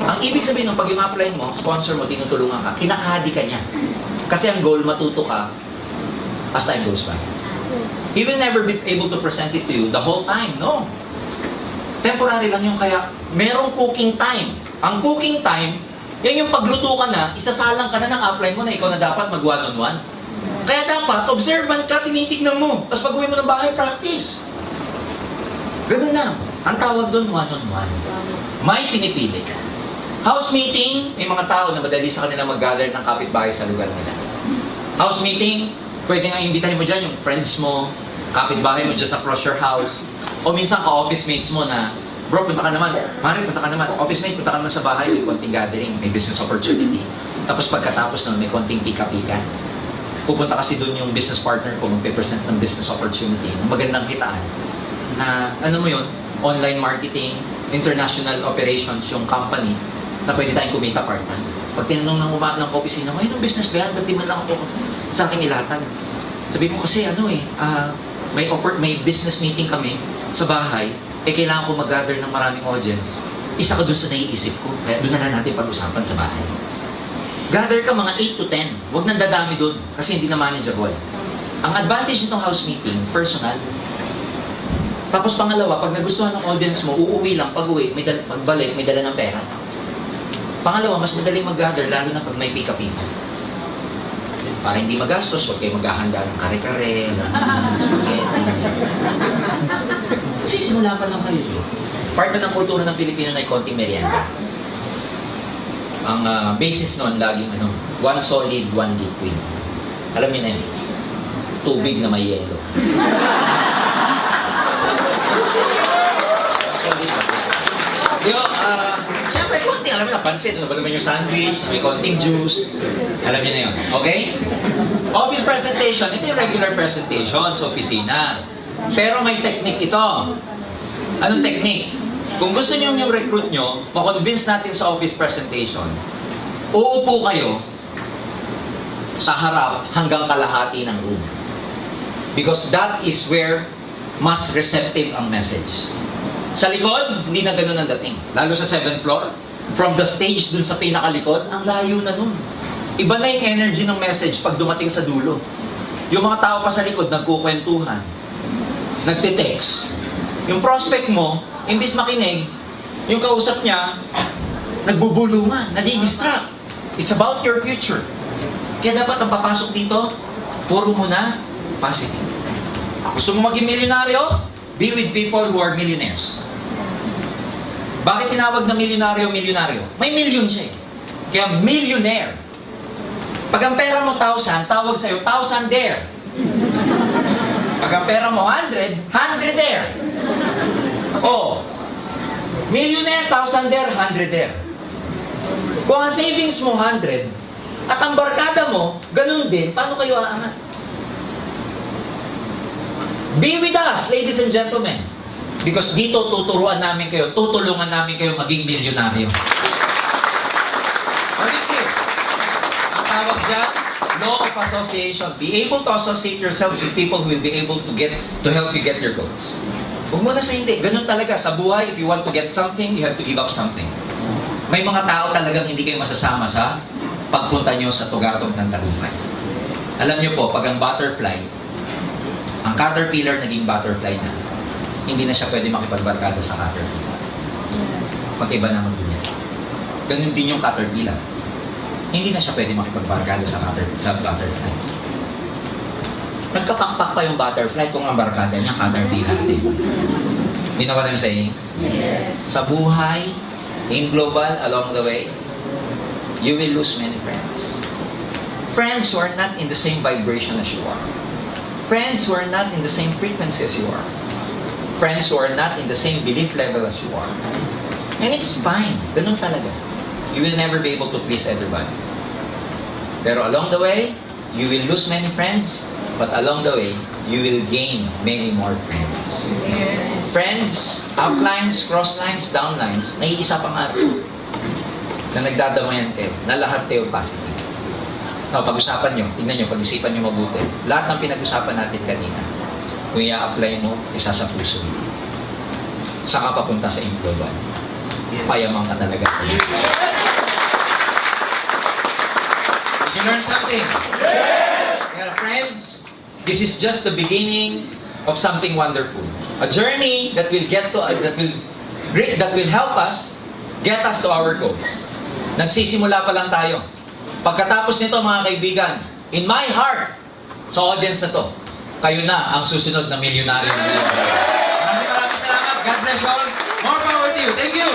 C: Ang ibig sabihin nung pag yung apply mo, sponsor mo, tinutulungan ka, kinakadi ka niya. Kasi ang goal, matuto ka as time goes by. He will never be able to present it to you the whole time. No. Temporary lang yung kaya merong cooking time. Ang cooking time, yan yung pagluto ka na, isasalang ka na ng upline mo na ikaw na dapat mag one-on-one. Kaya dapat, observant ka, tinitignan mo. Tapos pag uwi mo ng bahay, practice. Ganun lang. Ang tawag doon, one-on-one. May pinipili. House meeting, may mga tao na madali sa kanila mag-gather ng kapitbahay sa lugar nila. House meeting, pwede nga imbitahin mo dyan yung friends mo, kapitbahay mo just across your house, o minsan ka-office mates mo na, bro, punta ka naman. Mari, punta ka naman. Office mate, punta ka naman sa bahay, may konting gathering, may business opportunity. Tapos pagkatapos nun, may konting pika-pika. Pupunta kasi doon yung business partner ko, magpe-present ng business opportunity, ng magandang kitaan. Na, ano mo yun, online marketing, international operations, yung company, na pwede tayong kumita part-time. Pag tinanong ng opisina mo, yung business ba yan? Ba't di man lang ako sa akin ilatag? Sabi mo kasi, may business meeting kami sa bahay, kailangan ko mag-gather ng maraming audience. Isa ka dun sa naiisip ko, kaya doon na lang natin pag-usapan sa bahay. Gather ka mga 8 to 10, huwag nang dadami dun, kasi hindi na manageable. Ang advantage nitong house meeting, personal. Tapos pangalawa, pag nagustuhan ng audience mo, uuwi lang, pag-uwi, pagbalik, may dala ng pera. Pangalawa, mas madaling mag-gather, lalo na pag may pika-pika. Para hindi magastos, huwag kayo maghahanda ng kare-kare, ng spaghetti. Kasi simula pa lang kayo. Part na ng kultura ng Pilipino na konting merienda. Ang basis nun, laging one solid, one liquid. Alam niyo na yun, tubig na may yelo. Siyempre, konting, alam niyo na, pansit, ano ba naman yung sandwich, may konting juice. Alam niyo na yun, okay? Office presentation, ito yung regular presentation sa opisina. Pero may technique ito. Anong technique? Kung gusto niyo yung recruit nyo, makonvince natin sa office presentation, uupo kayo sa harap hanggang kalahati ng room. Because that is where mas receptive ang message. Sa likod, hindi na ganun ang dating. Lalo sa 7th floor, from the stage dun sa pinakalikod, ang layo na nun. Iba na yung energy ng message pag dumating sa dulo. Yung mga tao pa sa likod, nagkukwentuhan, nagte-text. Yung prospect mo, imbis makinig, yung kausap niya, nagbubulungan, nadidistract. It's about your future. Kaya dapat ang papasok dito, puro muna positive. Gusto mo maging milyonaryo? Be with people who are millionaires. Bakit tinawag na milyonaryo? May million siya eh. Kaya millionaire. Pag ang pera mo 1,000, tawag sa'yo 1,000 there. Pag ang pera mo 100, 100 there. Oh, millionaire, 1,000 there, 100 there. Kung ang savings mo 100, at ang barkada mo, ganun din, paano kayo aangat? Be with us, ladies and gentlemen. Because dito tutulungan namin kayo maging milyonaryo. Positive. Ang tawag dyan, law of association. Be able to associate yourself with people who will be able to help you get your goals. Huwag mo na sa hindi. Ganun talaga. Sa buhay, if you want to get something, you have to give up something. May mga tao talagang hindi kayo masasama sa pagpunta nyo sa tugatog ng tagumpay. Alam nyo po, pag ang butterfly, ang caterpillar naging butterfly na, hindi na siya pwede makipagbarkada sa caterpillar. Pag-iba naman din yan. Ganun din yung caterpillar. Hindi na siya pwede makipagbarkada sa butterfly. Nagkapakpak pa yung butterfly kung ang barkada niya caterpillar din. Hindi na ba tayo saying?
B: Yes.
C: Sa buhay, in global, along the way, you will lose many friends. Friends who are not in the same vibration as you are. Friends who are not in the same frequency as you are. Friends who are not in the same belief level as you are. And it's fine. Ganun talaga. You will never be able to please everybody. Pero along the way, you will lose many friends, but along the way, you will gain many more friends.
B: Yes.
C: Friends, uplines, crosslines, downlines, naiisa pa nga na nagdadamayan kayo, na lahat kayo positive. No, pag-usapan nyo, tignan nyo, pag-isipan nyo mabuti. Lahat ng pinag-usapan natin kanina, kung i-apply mo, isa sa puso. Saka papunta sa global. Payamang ka talaga sa iyo. Did you learn something? Yes! Yeah, friends, this is just the beginning of something wonderful. A journey that will that will help us get us to our goals. Nagsisimula pa lang tayo. Pagkatapos nito, mga kaibigan, in my heart, sa audience na to, kayo na ang susunod na milyonaryo na yun. Maraming salamat. God bless you all. More power to you. Thank you.